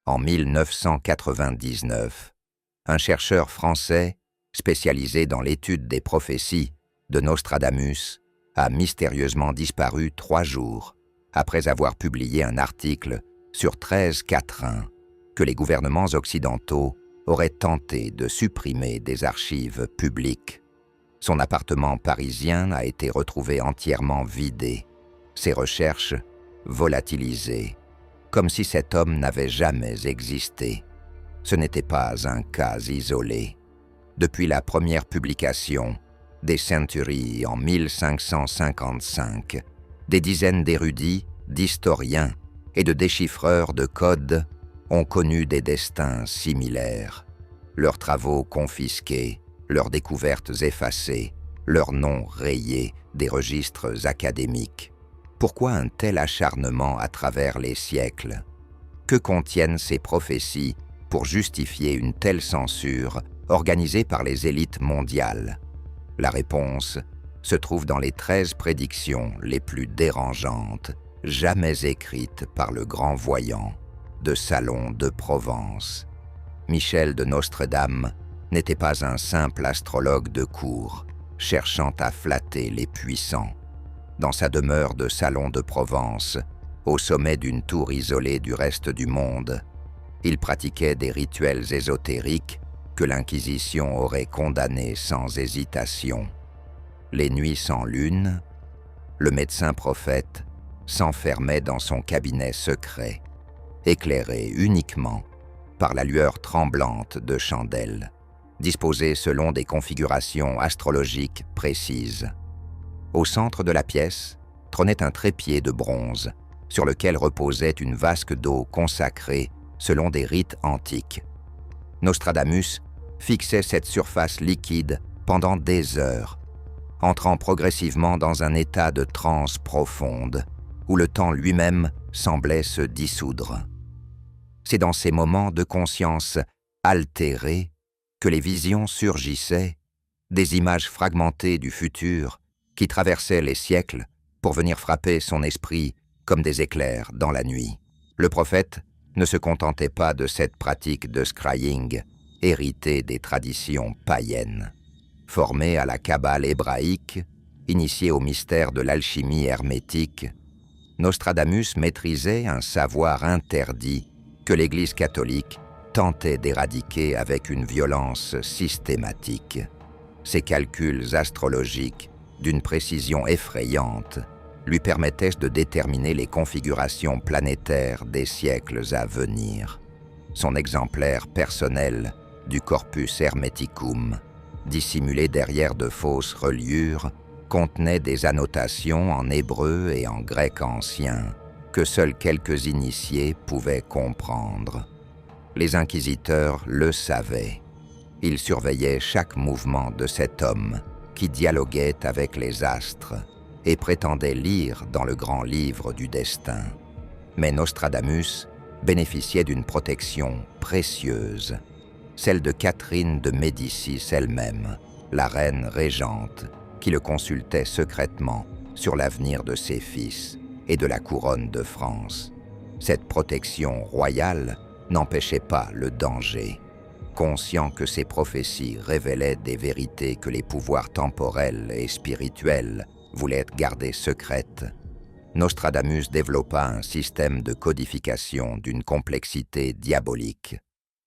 En 1999, un chercheur français spécialisé dans l'étude des prophéties de Nostradamus a mystérieusement disparu 3 jours après avoir publié un article sur 13 quatrains que les gouvernements occidentaux auraient tenté de supprimer des archives publiques. Son appartement parisien a été retrouvé entièrement vidé, ses recherches volatilisées, comme si cet homme n'avait jamais existé. Ce n'était pas un cas isolé. Depuis la première publication des Centuries en 1555, des dizaines d'érudits, d'historiens et de déchiffreurs de codes ont connu des destins similaires. Leurs travaux confisqués, leurs découvertes effacées, leurs noms rayés des registres académiques. Pourquoi un tel acharnement à travers les siècles? Que contiennent ces prophéties pour justifier une telle censure organisée par les élites mondiales? La réponse se trouve dans les 13 prédictions les plus dérangeantes jamais écrites par le grand voyant de Salon de Provence. Michel de Nostredame n'était pas un simple astrologue de cour, cherchant à flatter les puissants. Dans sa demeure de Salon de Provence, au sommet d'une tour isolée du reste du monde, il pratiquait des rituels ésotériques que l'Inquisition aurait condamnés sans hésitation. Les nuits sans lune, le médecin prophète s'enfermait dans son cabinet secret, éclairé uniquement par la lueur tremblante de chandelles, disposées selon des configurations astrologiques précises. Au centre de la pièce trônait un trépied de bronze sur lequel reposait une vasque d'eau consacrée selon des rites antiques. Nostradamus fixait cette surface liquide pendant des heures, entrant progressivement dans un état de transe profonde où le temps lui-même semblait se dissoudre. C'est dans ces moments de conscience altérée que les visions surgissaient, des images fragmentées du futur qui traversaient les siècles pour venir frapper son esprit comme des éclairs dans la nuit. Le prophète ne se contentait pas de cette pratique de scrying, héritée des traditions païennes. Formé à la Kabbale hébraïque, initié au mystère de l'alchimie hermétique, Nostradamus maîtrisait un savoir interdit que l'Église catholique tentait d'éradiquer avec une violence systématique. Ses calculs astrologiques, d'une précision effrayante, lui permettaient de déterminer les configurations planétaires des siècles à venir. Son exemplaire personnel du Corpus Hermeticum, dissimulé derrière de fausses reliures, contenait des annotations en hébreu et en grec ancien que seuls quelques initiés pouvaient comprendre. Les inquisiteurs le savaient. Ils surveillaient chaque mouvement de cet homme qui dialoguait avec les astres et prétendait lire dans le grand livre du destin. Mais Nostradamus bénéficiait d'une protection précieuse, celle de Catherine de Médicis elle-même, la reine régente, qui le consultait secrètement sur l'avenir de ses fils et de la couronne de France. Cette protection royale n'empêchait pas le danger. Conscient que ces prophéties révélaient des vérités que les pouvoirs temporels et spirituels voulaient garder secrètes, Nostradamus développa un système de codification d'une complexité diabolique.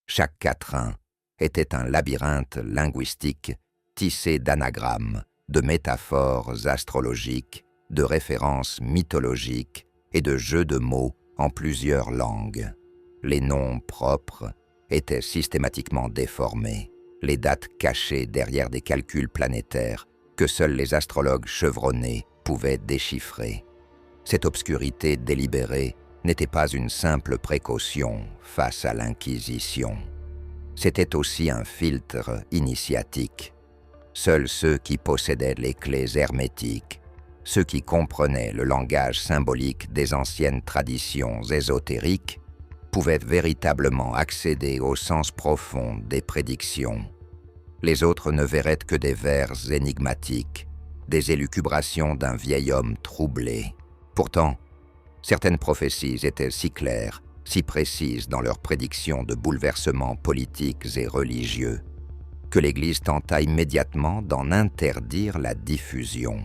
Chaque quatrain était un labyrinthe linguistique tissé d'anagrammes, de métaphores astrologiques, de références mythologiques et de jeux de mots en plusieurs langues. Les noms propres étaient systématiquement déformés, les dates cachées derrière des calculs planétaires que seuls les astrologues chevronnés pouvaient déchiffrer. Cette obscurité délibérée n'était pas une simple précaution face à l'Inquisition. C'était aussi un filtre initiatique. Seuls ceux qui possédaient les clés hermétiques, ceux qui comprenaient le langage symbolique des anciennes traditions ésotériques, pouvaient véritablement accéder au sens profond des prédictions. Les autres ne verraient que des vers énigmatiques, des élucubrations d'un vieil homme troublé. Pourtant, certaines prophéties étaient si claires si précises dans leurs prédictions de bouleversements politiques et religieux, que l'Église tenta immédiatement d'en interdire la diffusion.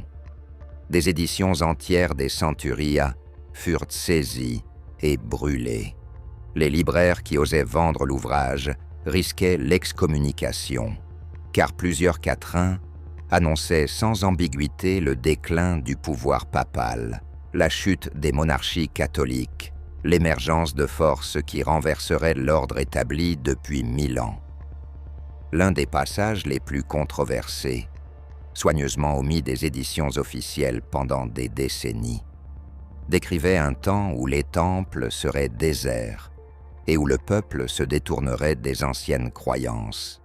Des éditions entières des Centuria furent saisies et brûlées. Les libraires qui osaient vendre l'ouvrage risquaient l'excommunication, car plusieurs quatrains annonçaient sans ambiguïté le déclin du pouvoir papal, la chute des monarchies catholiques, l'émergence de forces qui renverseraient l'ordre établi depuis 1000 ans. L'un des passages les plus controversés, soigneusement omis des éditions officielles pendant des décennies, décrivait un temps où les temples seraient déserts et où le peuple se détournerait des anciennes croyances.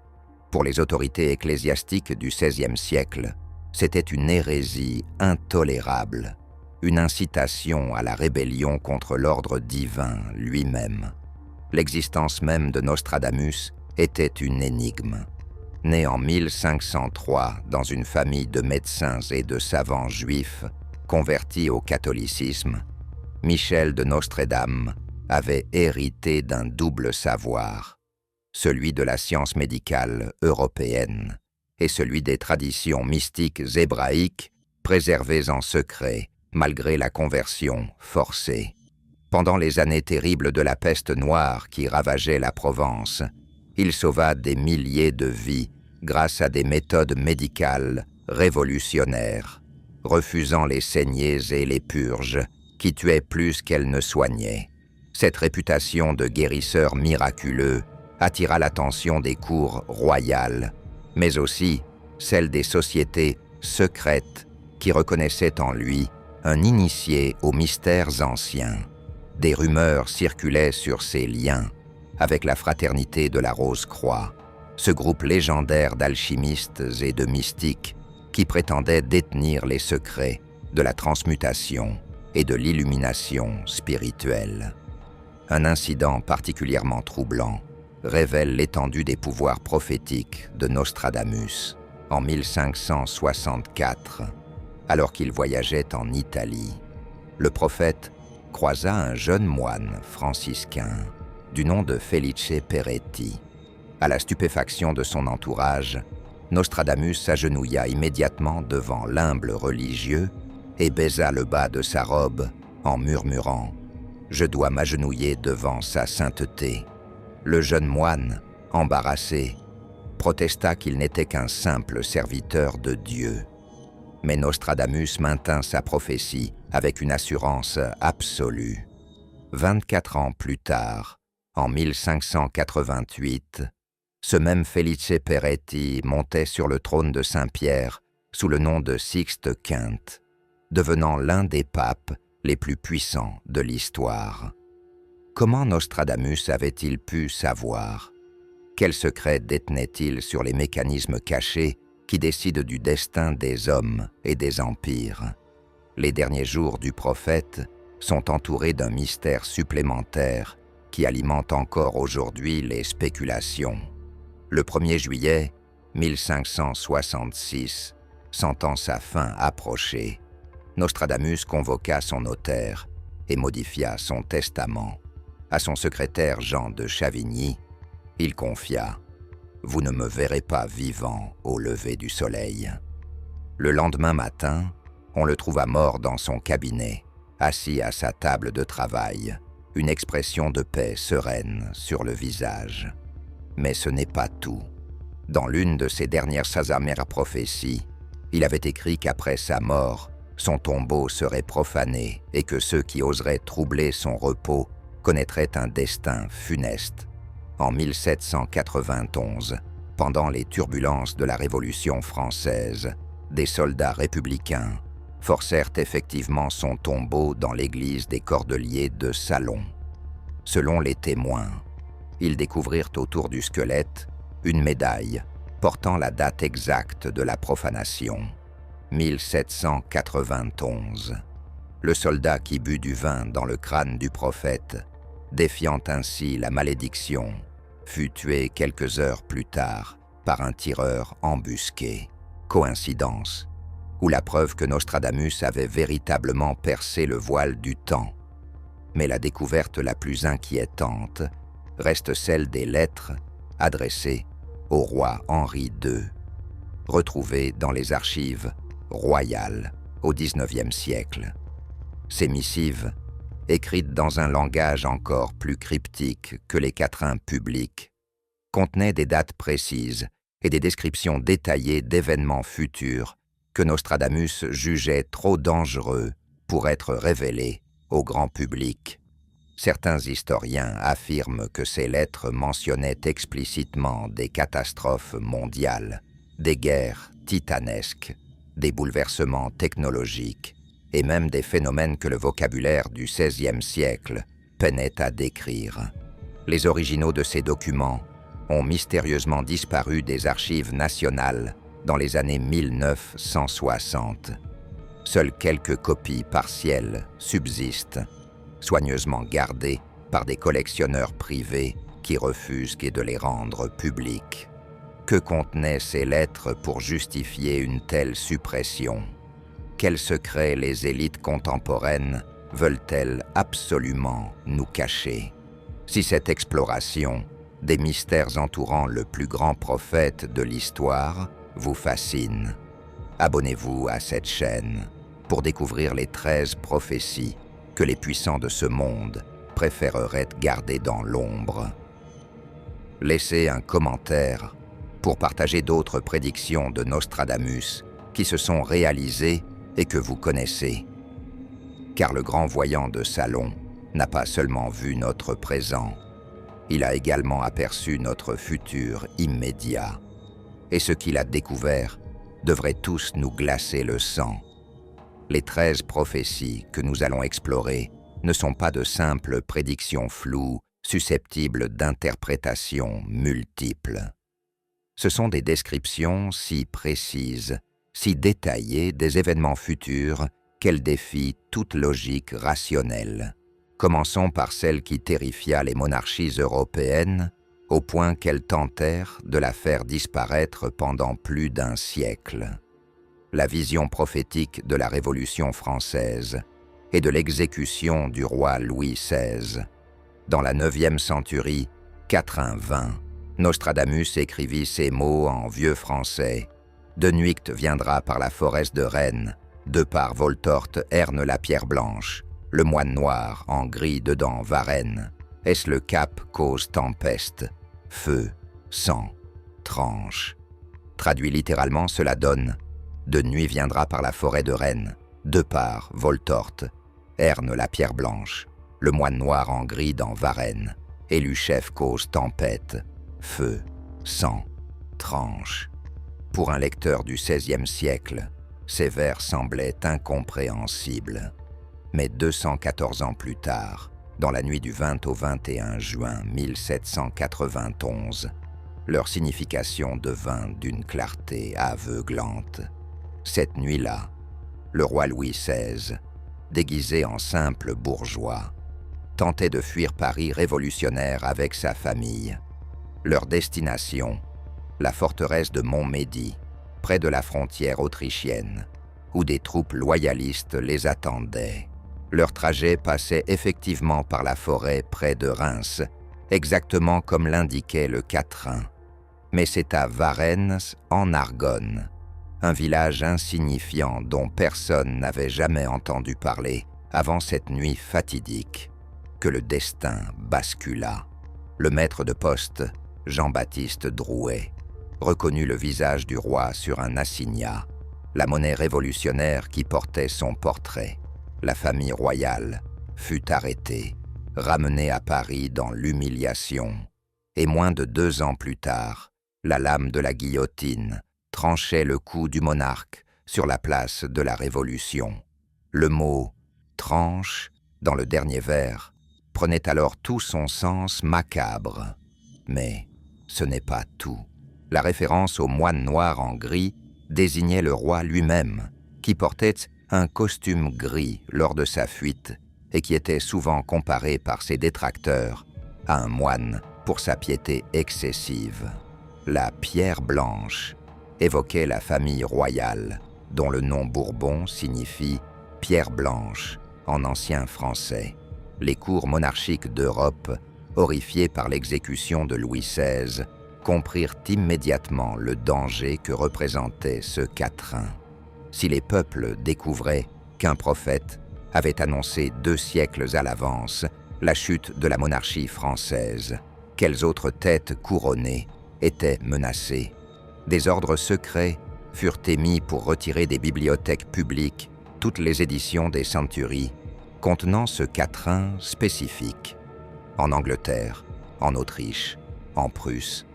Pour les autorités ecclésiastiques du XVIe siècle, c'était une hérésie intolérable, une incitation à la rébellion contre l'ordre divin lui-même. L'existence même de Nostradamus était une énigme. Né en 1503 dans une famille de médecins et de savants juifs convertis au catholicisme, Michel de Nostredam avait hérité d'un double savoir, celui de la science médicale européenne et celui des traditions mystiques hébraïques préservées en secret malgré la conversion forcée. Pendant les années terribles de la peste noire qui ravageait la Provence, il sauva des milliers de vies grâce à des méthodes médicales révolutionnaires, refusant les saignées et les purges qui tuaient plus qu'elles ne soignaient. Cette réputation de guérisseur miraculeux attira l'attention des cours royales, mais aussi celle des sociétés secrètes qui reconnaissaient en lui un initié aux mystères anciens. Des rumeurs circulaient sur ses liens avec la Fraternité de la Rose-Croix, ce groupe légendaire d'alchimistes et de mystiques qui prétendait détenir les secrets de la transmutation et de l'illumination spirituelle. Un incident particulièrement troublant révèle l'étendue des pouvoirs prophétiques de Nostradamus en 1564, alors qu'il voyageait en Italie. Le prophète croisa un jeune moine franciscain du nom de Felice Peretti. À la stupéfaction de son entourage, Nostradamus s'agenouilla immédiatement devant l'humble religieux et baisa le bas de sa robe en murmurant « Je dois m'agenouiller devant sa sainteté ». Le jeune moine, embarrassé, protesta qu'il n'était qu'un simple serviteur de Dieu. Mais Nostradamus maintint sa prophétie avec une assurance absolue. 24 ans plus tard, en 1588, ce même Felice Peretti montait sur le trône de Saint-Pierre sous le nom de Sixte V, devenant l'un des papes les plus puissants de l'histoire. Comment Nostradamus avait-il pu savoir? Quel secret détenait-il sur les mécanismes cachés qui décident du destin des hommes et des empires? Les derniers jours du prophète sont entourés d'un mystère supplémentaire qui alimente encore aujourd'hui les spéculations. Le 1er juillet 1566, sentant sa fin approcher, Nostradamus convoqua son notaire et modifia son testament. À son secrétaire Jean de Chavigny, il confia « Vous ne me verrez pas vivant au lever du soleil ». Le lendemain matin, on le trouva mort dans son cabinet, assis à sa table de travail, une expression de paix sereine sur le visage. Mais ce n'est pas tout. Dans l'une de ses dernières amères prophéties, il avait écrit qu'après sa mort, son tombeau serait profané et que ceux qui oseraient troubler son repos connaîtraient un destin funeste. En 1791, pendant les turbulences de la Révolution française, des soldats républicains forcèrent effectivement son tombeau dans l'église des Cordeliers de Salon. Selon les témoins, ils découvrirent autour du squelette une médaille portant la date exacte de la profanation, 1791. Le soldat qui but du vin dans le crâne du prophète, défiant ainsi la malédiction, fut tué quelques heures plus tard par un tireur embusqué. Coïncidence, ou la preuve que Nostradamus avait véritablement percé le voile du temps? Mais la découverte la plus inquiétante reste celle des lettres adressées au roi Henri II, retrouvées dans les archives royales au XIXe siècle. Ces missives, écrites dans un langage encore plus cryptique que les quatrains publics, contenaient des dates précises et des descriptions détaillées d'événements futurs que Nostradamus jugeait trop dangereux pour être révélés au grand public. Certains historiens affirment que ces lettres mentionnaient explicitement des catastrophes mondiales, des guerres titanesques, des bouleversements technologiques et même des phénomènes que le vocabulaire du XVIe siècle peinait à décrire. Les originaux de ces documents ont mystérieusement disparu des archives nationales dans les années 1960. Seules quelques copies partielles subsistent, soigneusement gardées par des collectionneurs privés qui refusent de les rendre publiques. Que contenaient ces lettres pour justifier une telle suppression? Quels secrets les élites contemporaines veulent-elles absolument nous cacher? Si cette exploration des mystères entourant le plus grand prophète de l'histoire vous fascine, abonnez-vous à cette chaîne pour découvrir les 13 prophéties que les puissants de ce monde préféreraient garder dans l'ombre. Laissez un commentaire pour partager d'autres prédictions de Nostradamus qui se sont réalisées et que vous connaissez. Car le grand voyant de Salon n'a pas seulement vu notre présent, il a également aperçu notre futur immédiat. Et ce qu'il a découvert devrait tous nous glacer le sang. Les 13 prophéties que nous allons explorer ne sont pas de simples prédictions floues, susceptibles d'interprétations multiples. Ce sont des descriptions si précises, si détaillées des événements futurs qu'elles défient toute logique rationnelle. Commençons par celle qui terrifia les monarchies européennes, au point qu'elles tentèrent de la faire disparaître pendant plus d'un siècle. La vision prophétique de la Révolution française et de l'exécution du roi Louis XVI. Dans la 9e centurie, 420, Nostradamus écrivit ces mots en vieux français. « De nuit viendra par la forest de Rennes, de par Voltorte herne la pierre blanche, le moine noir en gris dedans Varennes. Est-ce le cap cause tempeste, feu, sang, tranche ?» Traduit littéralement, cela donne « De nuit viendra par la forêt de Rennes, de par Voltorte, herne la pierre blanche, le moine noir en gris dans Varennes, élu chef cause tempête, feu, sang, tranche. » Pour un lecteur du XVIe siècle, ces vers semblaient incompréhensibles. Mais 214 ans plus tard, dans la nuit du 20 au 21 juin 1791, leur signification devint d'une clarté aveuglante. Cette nuit-là, le roi Louis XVI, déguisé en simple bourgeois, tentait de fuir Paris révolutionnaire avec sa famille. Leur destination, la forteresse de Montmédy, près de la frontière autrichienne, où des troupes loyalistes les attendaient. Leur trajet passait effectivement par la forêt près de Reims, exactement comme l'indiquait le quatrain. Mais c'est à Varennes, en Argonne, un village insignifiant dont personne n'avait jamais entendu parler avant cette nuit fatidique, que le destin bascula. Le maître de poste, Jean-Baptiste Drouet, reconnut le visage du roi sur un assignat, la monnaie révolutionnaire qui portait son portrait. La famille royale fut arrêtée, ramenée à Paris dans l'humiliation, et moins de 2 ans plus tard, la lame de la guillotine tranchait le cou du monarque sur la place de la Révolution. Le mot « tranche » dans le dernier vers prenait alors tout son sens macabre. Mais ce n'est pas tout. La référence au moine noir en gris désignait le roi lui-même, qui portait un costume gris lors de sa fuite et qui était souvent comparé par ses détracteurs à un moine pour sa piété excessive. La pierre blanche évoquait la famille royale, dont le nom Bourbon signifie « pierre blanche » en ancien français. Les cours monarchiques d'Europe, horrifiés par l'exécution de Louis XVI, comprirent immédiatement le danger que représentait ce quatrain. Si les peuples découvraient qu'un prophète avait annoncé 2 siècles à l'avance la chute de la monarchie française, quelles autres têtes couronnées étaient menacées? Des ordres secrets furent émis pour retirer des bibliothèques publiques toutes les éditions des Centuries contenant ce quatrain spécifique. En Angleterre, en Autriche, en Prusse,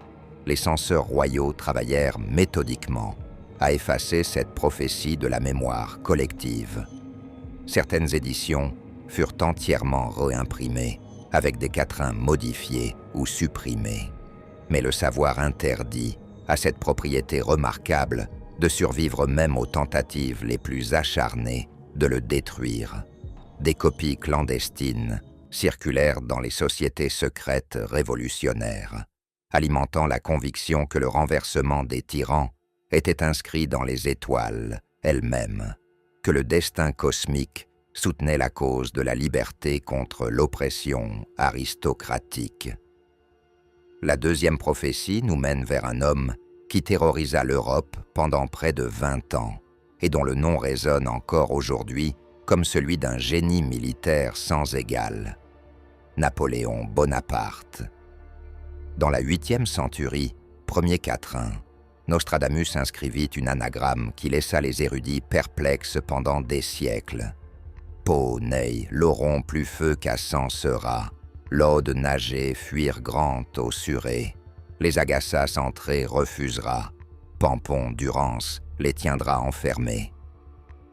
les censeurs royaux travaillèrent méthodiquement à effacer cette prophétie de la mémoire collective. Certaines éditions furent entièrement réimprimées avec des quatrains modifiés ou supprimés. Mais le savoir interdit à cette propriété remarquable de survivre même aux tentatives les plus acharnées de le détruire. Des copies clandestines circulèrent dans les sociétés secrètes révolutionnaires, alimentant la conviction que le renversement des tyrans était inscrit dans les étoiles elles-mêmes, que le destin cosmique soutenait la cause de la liberté contre l'oppression aristocratique. La deuxième prophétie nous mène vers un homme qui terrorisa l'Europe pendant près de 20 ans et dont le nom résonne encore aujourd'hui comme celui d'un génie militaire sans égal, Napoléon Bonaparte. Dans la 8e centurie, premier quatrain, Nostradamus inscrivit une anagramme qui laissa les érudits perplexes pendant des siècles. Pau nei, l'oron plus feu qu'à cent sera, l'ode nager fuir grand au suré, les agaças entrer refusera, Pampon, Durance les tiendra enfermés.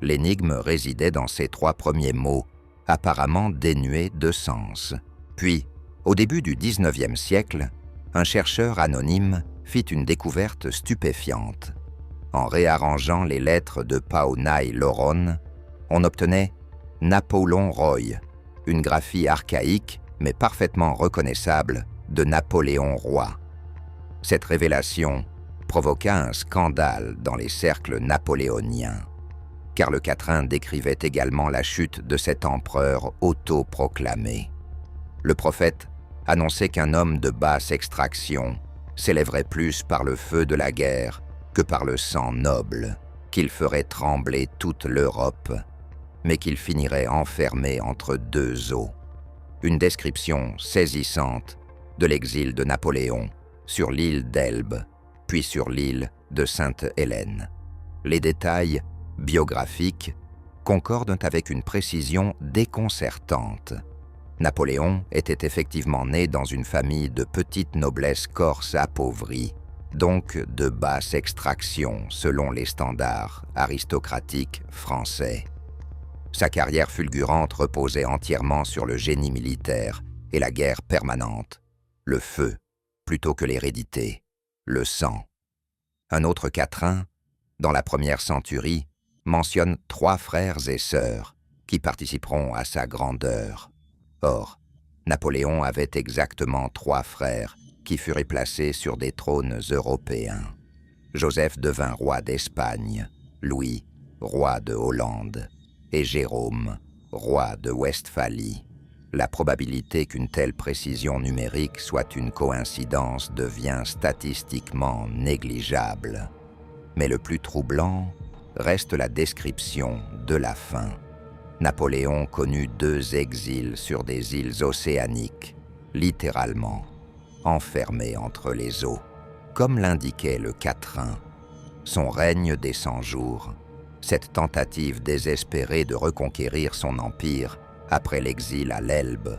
L'énigme résidait dans ces 3 premiers mots, apparemment dénués de sens. Puis, au début du XIXe siècle, un chercheur anonyme fit une découverte stupéfiante. En réarrangeant les lettres de Pau nei loron, on obtenait Napoléon Roy, une graphie archaïque mais parfaitement reconnaissable de Napoléon Roi. Cette révélation provoqua un scandale dans les cercles napoléoniens, car le quatrain décrivait également la chute de cet empereur autoproclamé. Le prophète annonçait qu'un homme de basse extraction s'élèverait plus par le feu de la guerre que par le sang noble, qu'il ferait trembler toute l'Europe, mais qu'il finirait enfermé entre 2 eaux. Une description saisissante de l'exil de Napoléon sur l'île d'Elbe, puis sur l'île de Sainte-Hélène. Les détails biographiques concordent avec une précision déconcertante. Napoléon était effectivement né dans une famille de petite noblesse corse appauvrie, donc de basse extraction selon les standards aristocratiques français. Sa carrière fulgurante reposait entièrement sur le génie militaire et la guerre permanente, le feu plutôt que l'hérédité, le sang. Un autre quatrain, dans la 1re centurie, mentionne 3 frères et sœurs qui participeront à sa grandeur. Or, Napoléon avait exactement 3 frères qui furent placés sur des trônes européens. Joseph devint roi d'Espagne, Louis, roi de Hollande, et Jérôme, roi de Westphalie. La probabilité qu'une telle précision numérique soit une coïncidence devient statistiquement négligeable. Mais le plus troublant reste la description de la fin. Napoléon connut 2 exils sur des îles océaniques, littéralement, enfermé entre les eaux. Comme l'indiquait le quatrain, son règne des 100 jours, cette tentative désespérée de reconquérir son empire après l'exil à l'Elbe,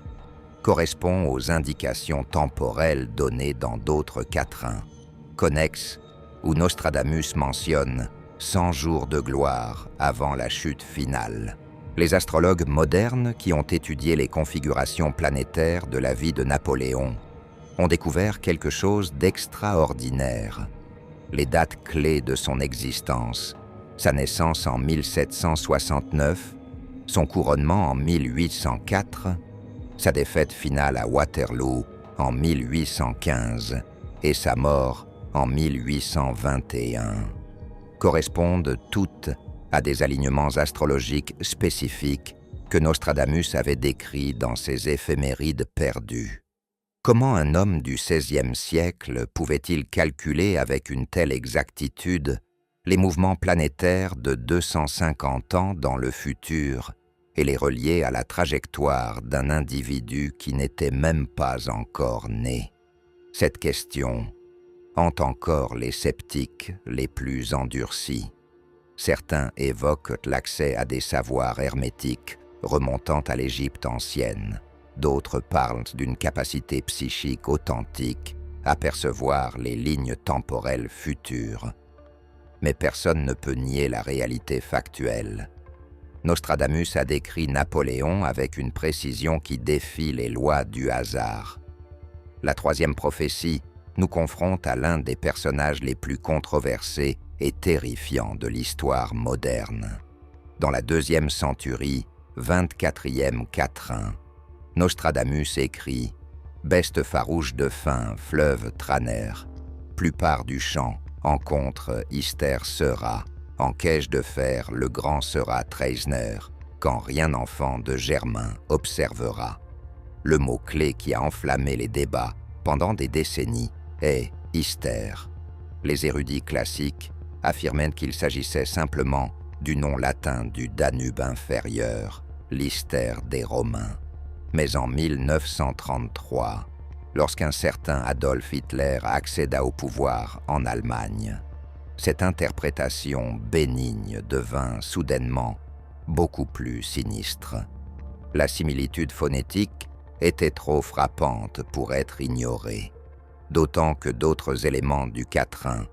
correspond aux indications temporelles données dans d'autres quatrains, connexes où Nostradamus mentionne 100 jours de gloire avant la chute finale. Les astrologues modernes qui ont étudié les configurations planétaires de la vie de Napoléon ont découvert quelque chose d'extraordinaire. Les dates clés de son existence, sa naissance en 1769, son couronnement en 1804, sa défaite finale à Waterloo en 1815 et sa mort en 1821, correspondent toutes à des alignements astrologiques spécifiques que Nostradamus avait décrit dans ses éphémérides perdues. Comment un homme du XVIe siècle pouvait-il calculer avec une telle exactitude les mouvements planétaires de 250 ans dans le futur et les relier à la trajectoire d'un individu qui n'était même pas encore né? Cette question hante encore les sceptiques les plus endurcis. Certains évoquent l'accès à des savoirs hermétiques remontant à l'Égypte ancienne. D'autres parlent d'une capacité psychique authentique à percevoir les lignes temporelles futures. Mais personne ne peut nier la réalité factuelle. Nostradamus a décrit Napoléon avec une précision qui défie les lois du hasard. La troisième prophétie nous confronte à l'un des personnages les plus controversés et terrifiants de l'histoire moderne. Dans la deuxième centurie, 24e quatrain, Nostradamus écrit « Beste farouche de fin, fleuve Traner, plupart du champ, encontre Ister sera, en cache de fer le grand sera Treisner, quand rien enfant de Germain observera. » Le mot-clé qui a enflammé les débats pendant des décennies est « Ister ». Les érudits classiques affirmaient qu'il s'agissait simplement du nom latin du Danube inférieur, l'Ister des Romains. Mais en 1933, lorsqu'un certain Adolf Hitler accéda au pouvoir en Allemagne, cette interprétation bénigne devint soudainement beaucoup plus sinistre. La similitude phonétique était trop frappante pour être ignorée, d'autant que d'autres éléments du quatrain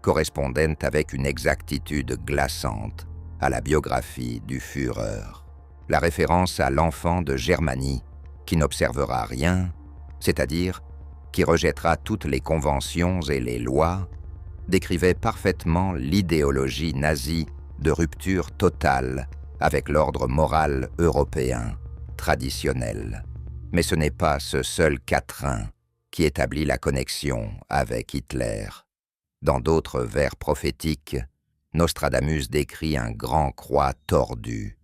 correspondaient avec une exactitude glaçante à la biographie du Führer. La référence à l'enfant de Germanie qui n'observera rien, c'est-à-dire qui rejettera toutes les conventions et les lois, décrivait parfaitement l'idéologie nazie de rupture totale avec l'ordre moral européen traditionnel. Mais ce n'est pas ce seul quatrain qui établit la connexion avec Hitler. Dans d'autres vers prophétiques, Nostradamus décrit un grand croix tordu,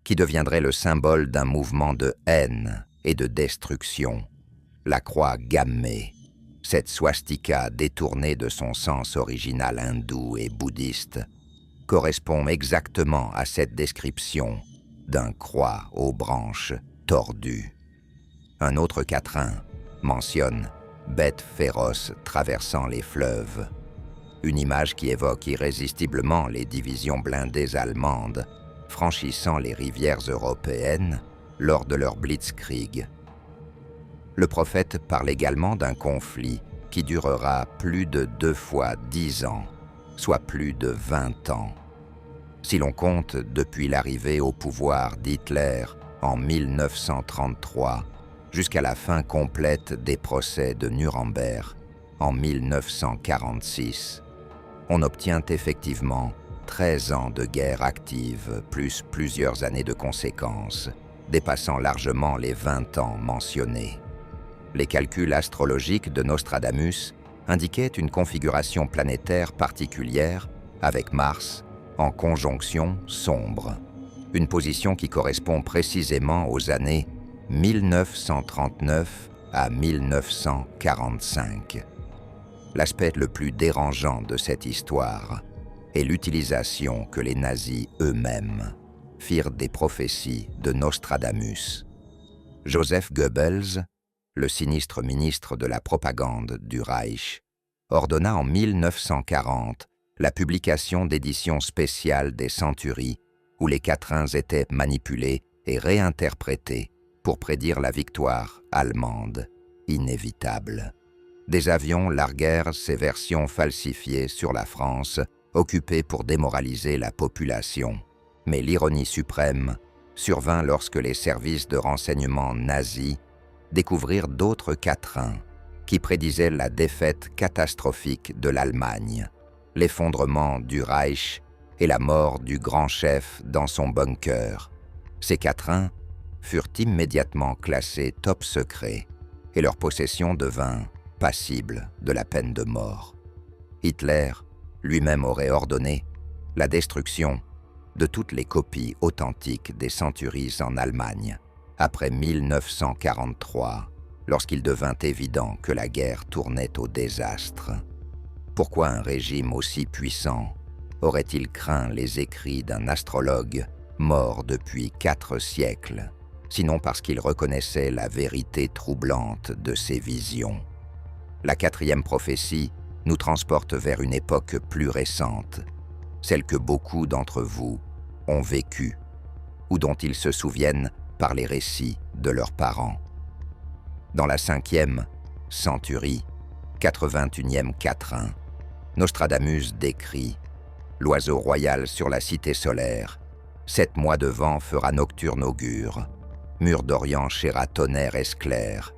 qui deviendrait le symbole d'un mouvement de haine et de destruction. La croix gammée, cette swastika détournée de son sens original hindou et bouddhiste, correspond exactement à cette description d'un croix aux branches tordues. Un autre quatrain mentionne « bête féroce traversant les fleuves », une image qui évoque irrésistiblement les divisions blindées allemandes franchissant les rivières européennes lors de leur blitzkrieg. Le prophète parle également d'un conflit qui durera plus de 2 fois 10 ans, soit plus de 20 ans. Si l'on compte depuis l'arrivée au pouvoir d'Hitler en 1933 jusqu'à la fin complète des procès de Nuremberg en 1946, on obtient effectivement 13 ans de guerre active plus plusieurs années de conséquences, dépassant largement les 20 ans mentionnés. Les calculs astrologiques de Nostradamus indiquaient une configuration planétaire particulière avec Mars en conjonction sombre, une position qui correspond précisément aux années 1939 à 1945. L'aspect le plus dérangeant de cette histoire est l'utilisation que les nazis eux-mêmes firent des prophéties de Nostradamus. Joseph Goebbels, le sinistre ministre de la propagande du Reich, ordonna en 1940 la publication d'éditions spéciales des centuries où les quatrains étaient manipulés et réinterprétés pour prédire la victoire allemande, inévitable. Des avions larguèrent ces versions falsifiées sur la France, occupée pour démoraliser la population. Mais l'ironie suprême survint lorsque les services de renseignement nazis découvrirent d'autres quatrains qui prédisaient la défaite catastrophique de l'Allemagne, l'effondrement du Reich et la mort du grand chef dans son bunker. Ces quatrains furent immédiatement classés top secret et leur possession devint passible de la peine de mort. Hitler lui-même aurait ordonné la destruction de toutes les copies authentiques des centuries en Allemagne, après 1943, lorsqu'il devint évident que la guerre tournait au désastre. Pourquoi un régime aussi puissant aurait-il craint les écrits d'un astrologue mort depuis 4 siècles, sinon parce qu'il reconnaissait la vérité troublante de ses visions? La 4e prophétie nous transporte vers une époque plus récente, celle que beaucoup d'entre vous ont vécue, ou dont ils se souviennent par les récits de leurs parents. Dans la 5e centurie, 81e quatrain, Nostradamus décrit « L'oiseau royal sur la cité solaire, 7 mois de vent fera nocturne augure, mur d'Orient chera tonnerre esclair,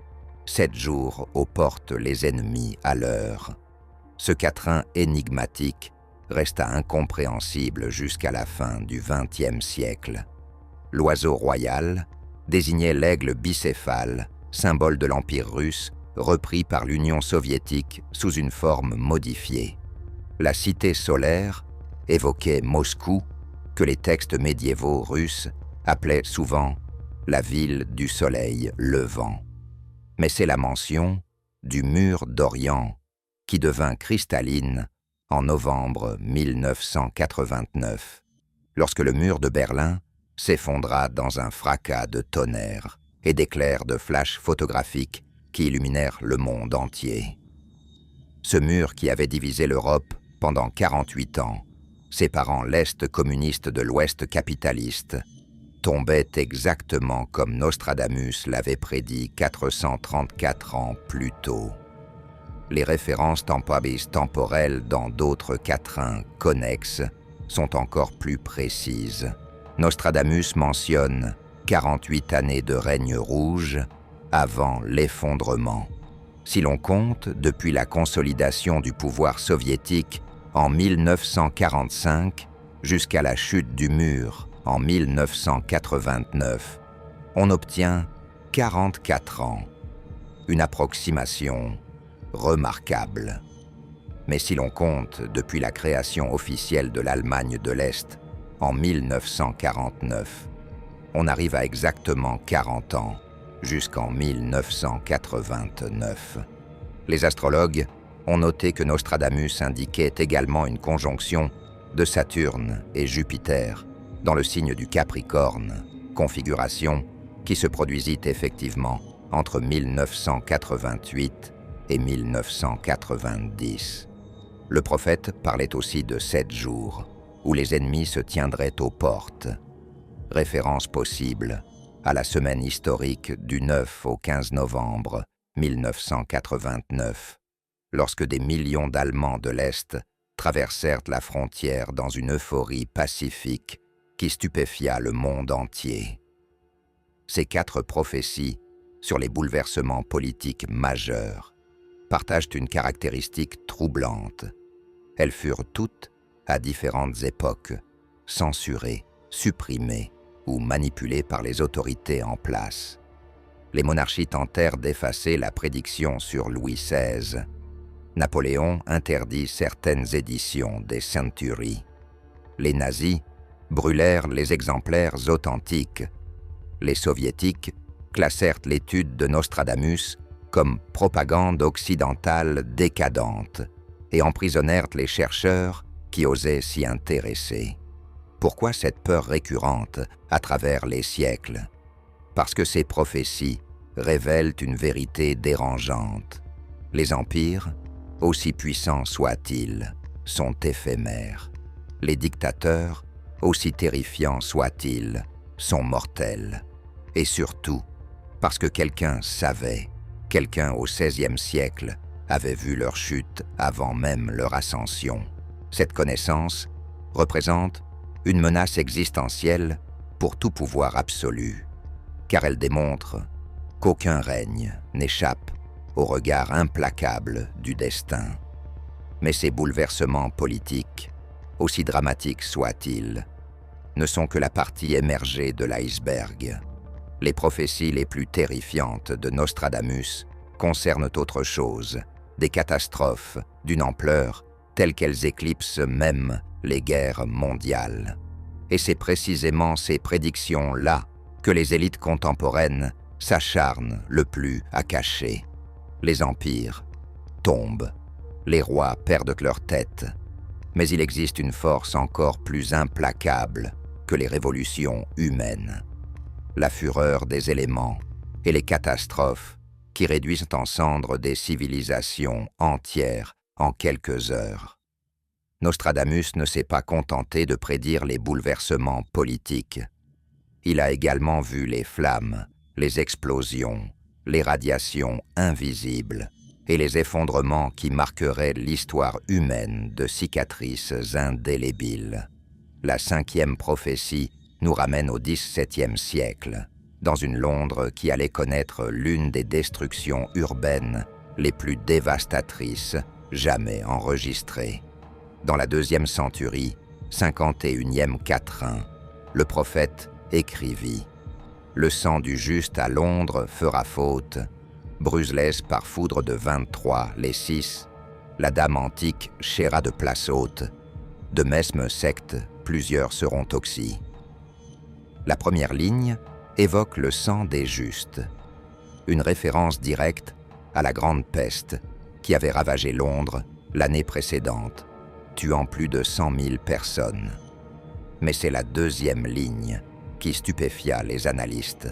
7 jours aux portes les ennemis à l'heure. » Ce quatrain énigmatique resta incompréhensible jusqu'à la fin du XXe siècle. L'oiseau royal désignait l'aigle bicéphale, symbole de l'Empire russe, repris par l'Union soviétique sous une forme modifiée. La cité solaire évoquait Moscou, que les textes médiévaux russes appelaient souvent la ville du soleil levant. Mais c'est la mention du mur d'Orient qui devint cristalline en novembre 1989, lorsque le mur de Berlin s'effondra dans un fracas de tonnerre et d'éclairs de flash photographiques qui illuminèrent le monde entier. Ce mur qui avait divisé l'Europe pendant 48 ans, séparant l'Est communiste de l'Ouest capitaliste, tombait exactement comme Nostradamus l'avait prédit 434 ans plus tôt. Les références temporelles dans d'autres quatrains connexes sont encore plus précises. Nostradamus mentionne 48 années de règne rouge avant l'effondrement. Si l'on compte depuis la consolidation du pouvoir soviétique en 1945 jusqu'à la chute du mur en 1989, on obtient 44 ans, une approximation remarquable. Mais si l'on compte depuis la création officielle de l'Allemagne de l'Est en 1949, on arrive à exactement 40 ans, jusqu'en 1989. Les astrologues ont noté que Nostradamus indiquait également une conjonction de Saturne et Jupiter dans le signe du Capricorne, configuration qui se produisit effectivement entre 1988 et 1990. Le prophète parlait aussi de 7 jours où les ennemis se tiendraient aux portes. Référence possible à la semaine historique du 9 au 15 novembre 1989, lorsque des millions d'Allemands de l'Est traversèrent la frontière dans une euphorie pacifique qui stupéfia le monde entier. Ces 4 prophéties sur les bouleversements politiques majeurs partagent une caractéristique troublante. Elles furent toutes, à différentes époques, censurées, supprimées ou manipulées par les autorités en place. Les monarchies tentèrent d'effacer la prédiction sur Louis XVI. Napoléon interdit certaines éditions des Century. Les nazis brûlèrent les exemplaires authentiques. Les soviétiques classèrent l'étude de Nostradamus comme propagande occidentale décadente et emprisonnèrent les chercheurs qui osaient s'y intéresser. Pourquoi cette peur récurrente à travers les siècles? Parce que ces prophéties révèlent une vérité dérangeante. Les empires, aussi puissants soient-ils, sont éphémères. Les dictateurs, aussi terrifiants soient-ils, sont mortels. Et surtout, parce que quelqu'un savait, quelqu'un au XVIe siècle avait vu leur chute avant même leur ascension. Cette connaissance représente une menace existentielle pour tout pouvoir absolu, car elle démontre qu'aucun règne n'échappe au regard implacable du destin. Mais ces bouleversements politiques, aussi dramatiques soient-ils, ne sont que la partie émergée de l'iceberg. Les prophéties les plus terrifiantes de Nostradamus concernent autre chose, des catastrophes d'une ampleur telle qu'elles éclipsent même les guerres mondiales. et c'est précisément ces prédictions-là que les élites contemporaines s'acharnent le plus à cacher. Les empires tombent, les rois perdent leur tête, mais il existe une force encore plus implacable que les révolutions humaines. La fureur des éléments et les catastrophes qui réduisent en cendres des civilisations entières en quelques heures. Nostradamus ne s'est pas contenté de prédire les bouleversements politiques. Il a également vu les flammes, les explosions, les radiations invisibles et les effondrements qui marqueraient l'histoire humaine de cicatrices indélébiles. La 5e prophétie nous ramène au XVIIe siècle, dans une Londres qui allait connaître l'une des destructions urbaines les plus dévastatrices jamais enregistrées. Dans la 2e centurie, 51e quatrain, le prophète écrivit « Le sang du juste à Londres fera faute, Bruselès par foudre de 23 les 6, la dame antique chéra de place haute, de mesme secte plusieurs seront oxy. » La première ligne évoque le sang des justes, une référence directe à la Grande Peste qui avait ravagé Londres l'année précédente, tuant plus de 100 000 personnes. Mais c'est la 2e ligne qui stupéfia les analystes.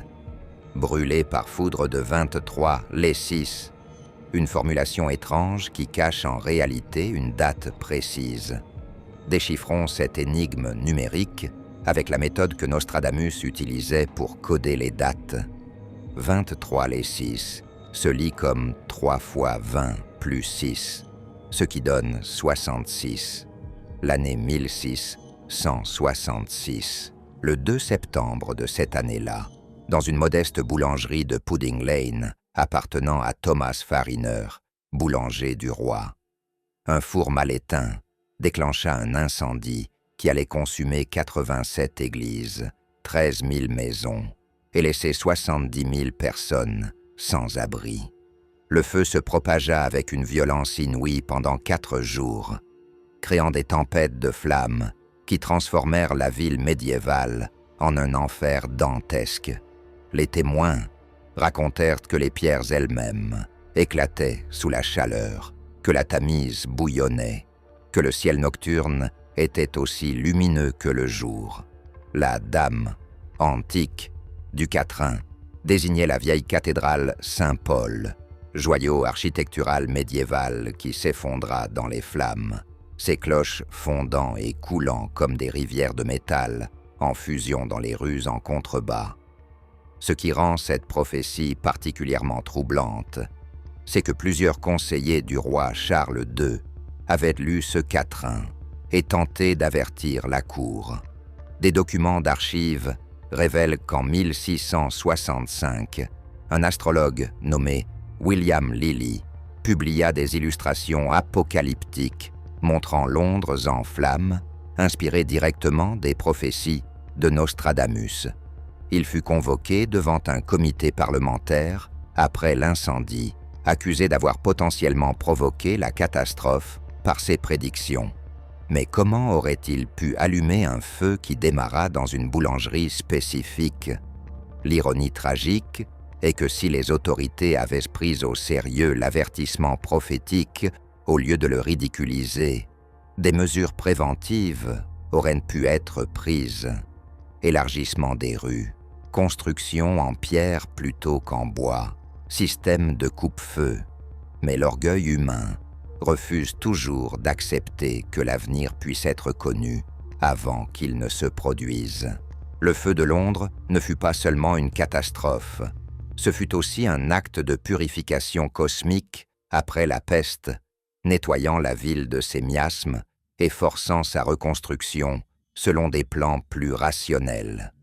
Brûlé par foudre de 23 les 6, une formulation étrange qui cache en réalité une date précise. Déchiffrons cette énigme numérique avec la méthode que Nostradamus utilisait pour coder les dates. 23 les 6 se lit comme 3 fois 20 plus 6, ce qui donne 66. L'année 1666. Le 2 septembre de cette année-là, dans une modeste boulangerie de Pudding Lane appartenant à Thomas Fariner, boulanger du roi, un four mal éteint déclencha un incendie qui allait consumer 87 églises, 13 000 maisons et laisser 70 000 personnes sans abri. Le feu se propagea avec une violence inouïe pendant 4 jours, créant des tempêtes de flammes qui transformèrent la ville médiévale en un enfer dantesque. Les témoins racontèrent que les pierres elles-mêmes éclataient sous la chaleur, que la Tamise bouillonnait, que le ciel nocturne était aussi lumineux que le jour. La dame antique du quatrain désignait la vieille cathédrale Saint-Paul, joyau architectural médiéval qui s'effondra dans les flammes, ses cloches fondant et coulant comme des rivières de métal en fusion dans les rues en contrebas. Ce qui rend cette prophétie particulièrement troublante, c'est que plusieurs conseillers du roi Charles II avaient lu ce quatrain et tenté d'avertir la cour. Des documents d'archives révèlent qu'en 1665, un astrologue nommé William Lilly publia des illustrations apocalyptiques montrant Londres en flammes, inspirées directement des prophéties de Nostradamus. Il fut convoqué devant un comité parlementaire après l'incendie, accusé d'avoir potentiellement provoqué la catastrophe par ses prédictions. Mais comment aurait-il pu allumer un feu qui démarra dans une boulangerie spécifique? L'ironie tragique est que si les autorités avaient pris au sérieux l'avertissement prophétique, au lieu de le ridiculiser, des mesures préventives auraient pu être prises. Élargissement des rues, construction en pierre plutôt qu'en bois, système de coupe-feu. Mais l'orgueil humain refuse toujours d'accepter que l'avenir puisse être connu avant qu'il ne se produise. Le feu de Londres ne fut pas seulement une catastrophe, ce fut aussi un acte de purification cosmique après la peste, nettoyant la ville de ses miasmes et forçant sa reconstruction selon des plans plus rationnels.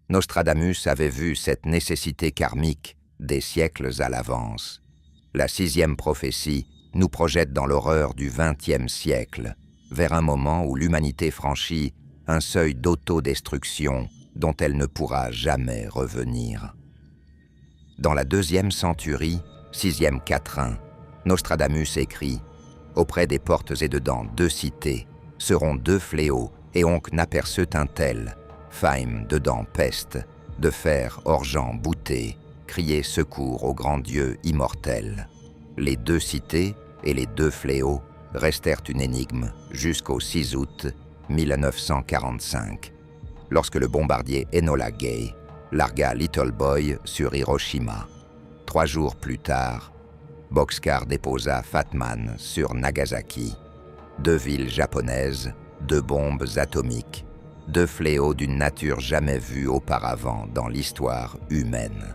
Nostradamus avait vu cette nécessité karmique des siècles à l'avance. La 6e prophétie nous projette dans l'horreur du XXe siècle, vers un moment où l'humanité franchit un seuil d'autodestruction dont elle ne pourra jamais revenir. Dans la 2e centurie, 6e quatrain, Nostradamus écrit « Auprès des portes et dedans 2 cités seront 2 fléaux et onc n'aperçut un tel, faim dedans peste, de fer orgeant bouté, crier secours au grand Dieu immortel. Les deux cités et les deux fléaux restèrent une énigme jusqu'au 6 août 1945, lorsque le bombardier Enola Gay largua Little Boy sur Hiroshima. 3 jours plus tard, Bockscar déposa Fat Man sur Nagasaki. 2 villes japonaises, 2 bombes atomiques, 2 fléaux d'une nature jamais vue auparavant dans l'histoire humaine.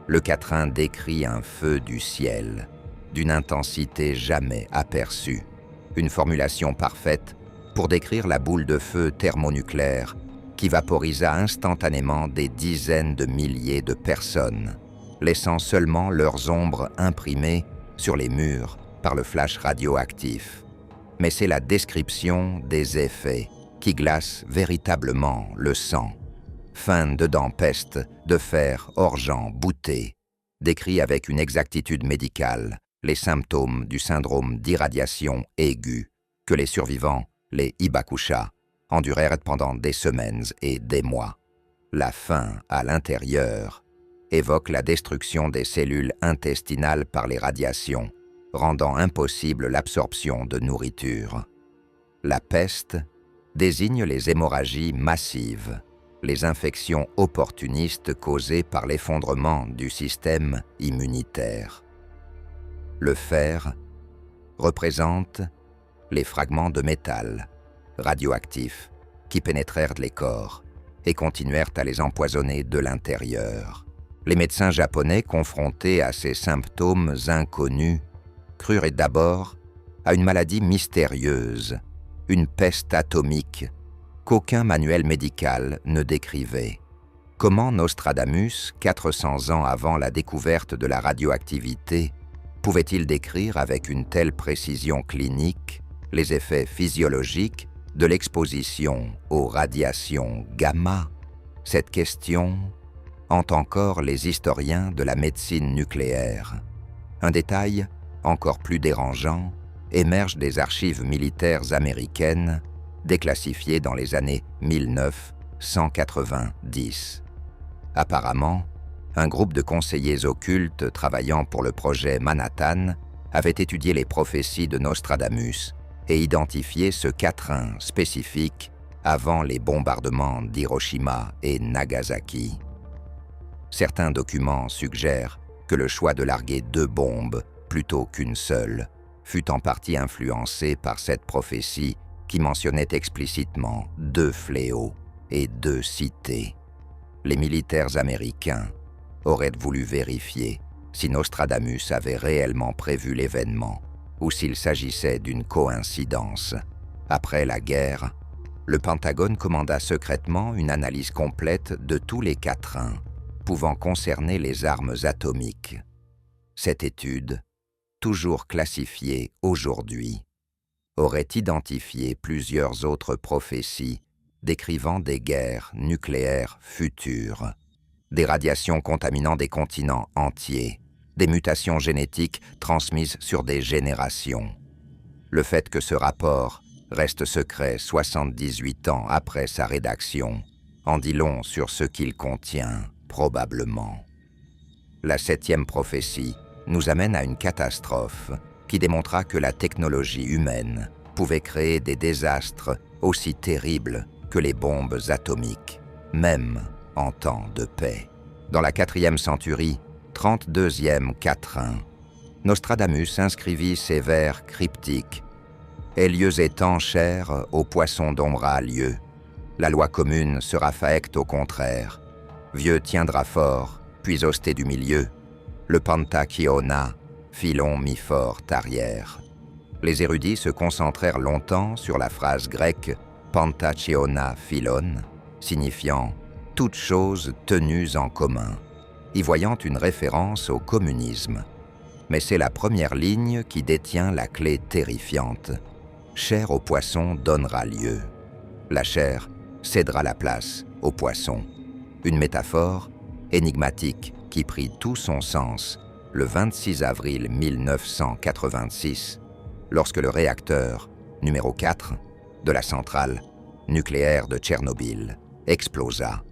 Le quatrain décrit un feu du ciel, d'une intensité jamais aperçue, une formulation parfaite pour décrire la boule de feu thermonucléaire qui vaporisa instantanément des dizaines de milliers de personnes, laissant seulement leurs ombres imprimées sur les murs par le flash radioactif. Mais c'est la description des effets qui glace véritablement le sang. Fin dedans peste, de fer orgeant bouté, décrit avec une exactitude médicale les symptômes du syndrome d'irradiation aiguë que les survivants, les hibakusha, endurèrent pendant des semaines et des mois. La faim à l'intérieur évoque la destruction des cellules intestinales par les radiations, rendant impossible l'absorption de nourriture. La peste désigne les hémorragies massives, les infections opportunistes causées par l'effondrement du système immunitaire. Le fer représente les fragments de métal radioactifs qui pénétrèrent les corps et continuèrent à les empoisonner de l'intérieur. Les médecins japonais, confrontés à ces symptômes inconnus, crurent d'abord à une maladie mystérieuse, une peste atomique, qu'aucun manuel médical ne décrivait. Comment Nostradamus, 400 ans avant la découverte de la radioactivité, pouvait-il décrire avec une telle précision clinique les effets physiologiques de l'exposition aux radiations gamma? Cette question hante encore les historiens de la médecine nucléaire. Un détail encore plus dérangeant émerge des archives militaires américaines déclassifiées dans les années 1990. Apparemment, un groupe de conseillers occultes travaillant pour le projet Manhattan avait étudié les prophéties de Nostradamus et identifié ce quatrain spécifique avant les bombardements d'Hiroshima et Nagasaki. Certains documents suggèrent que le choix de larguer 2 bombes plutôt qu'une seule fut en partie influencé par cette prophétie qui mentionnait explicitement 2 fléaux et 2 cités. Les militaires américains auraient voulu vérifier si Nostradamus avait réellement prévu l'événement ou s'il s'agissait d'une coïncidence. Après la guerre, le Pentagone commanda secrètement une analyse complète de tous les quatrains pouvant concerner les armes atomiques. Cette étude, toujours classifiée aujourd'hui, aurait identifié plusieurs autres prophéties décrivant des guerres nucléaires futures, des radiations contaminant des continents entiers, des mutations génétiques transmises sur des générations. Le fait que ce rapport reste secret 78 ans après sa rédaction en dit long sur ce qu'il contient, probablement. La 7e prophétie nous amène à une catastrophe qui démontra que la technologie humaine pouvait créer des désastres aussi terribles que les bombes atomiques, même en temps de paix. Dans la 4e centurie, 32e quatrain, Nostradamus inscrivit ces vers cryptiques. « Et lieux étant chers aux poissons d'ombre lieu, la loi commune sera faecte au contraire. Vieux tiendra fort, puis hosté du milieu, le pentachiona, filon mi fort arrière. » Les érudits se concentrèrent longtemps sur la phrase grecque pentachiona philon, signifiant « toutes choses tenues en commun », y voyant une référence au communisme. Mais c'est la première ligne qui détient la clé terrifiante. Chair au poisson donnera lieu. La chair cédera la place au poisson. Une métaphore énigmatique qui prit tout son sens le 26 avril 1986, lorsque le réacteur numéro 4 de la centrale nucléaire de Tchernobyl explosa,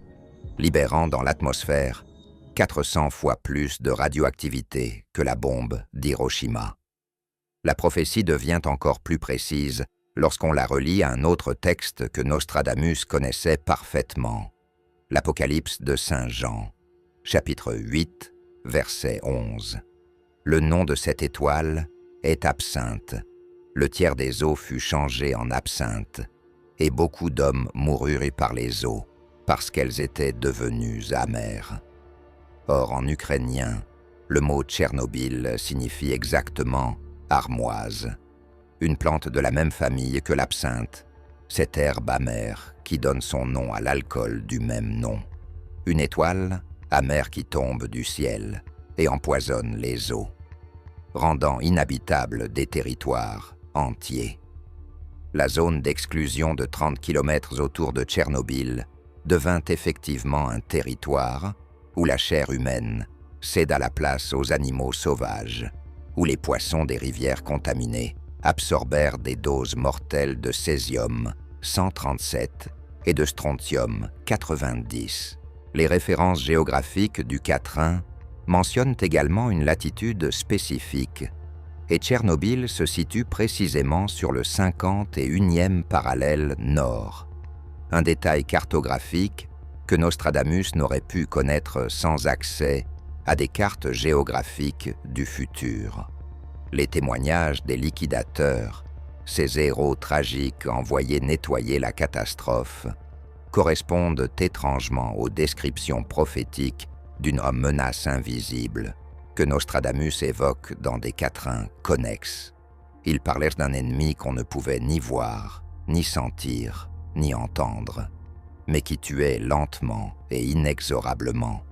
libérant dans l'atmosphère 400 fois plus de radioactivité que la bombe d'Hiroshima. La prophétie devient encore plus précise lorsqu'on la relie à un autre texte que Nostradamus connaissait parfaitement, l'Apocalypse de Saint Jean, chapitre 8, verset 11. Le nom de cette étoile est Absinthe. Le tiers des eaux fut changé en absinthe, et beaucoup d'hommes moururent par les eaux, parce qu'elles étaient devenues amères. Or, en ukrainien, le mot Tchernobyl signifie exactement armoise, une plante de la même famille que l'absinthe, cette herbe amère qui donne son nom à l'alcool du même nom. Une étoile amère qui tombe du ciel et empoisonne les eaux, rendant inhabitables des territoires entiers. La zone d'exclusion de 30 km autour de Tchernobyl devint effectivement un territoire où la chair humaine céda la place aux animaux sauvages, où les poissons des rivières contaminées absorbèrent des doses mortelles de césium-137 et de strontium-90. Les références géographiques du quatrain mentionnent également une latitude spécifique, et Tchernobyl se situe précisément sur le 51e parallèle nord, un détail cartographique que Nostradamus n'aurait pu connaître sans accès à des cartes géographiques du futur. Les témoignages des liquidateurs, ces héros tragiques envoyés nettoyer la catastrophe, correspondent étrangement aux descriptions prophétiques d'une menace invisible que Nostradamus évoque dans des quatrains connexes. Ils parlèrent d'un ennemi qu'on ne pouvait ni voir, ni sentir, ni entendre, mais qui tuait lentement et inexorablement.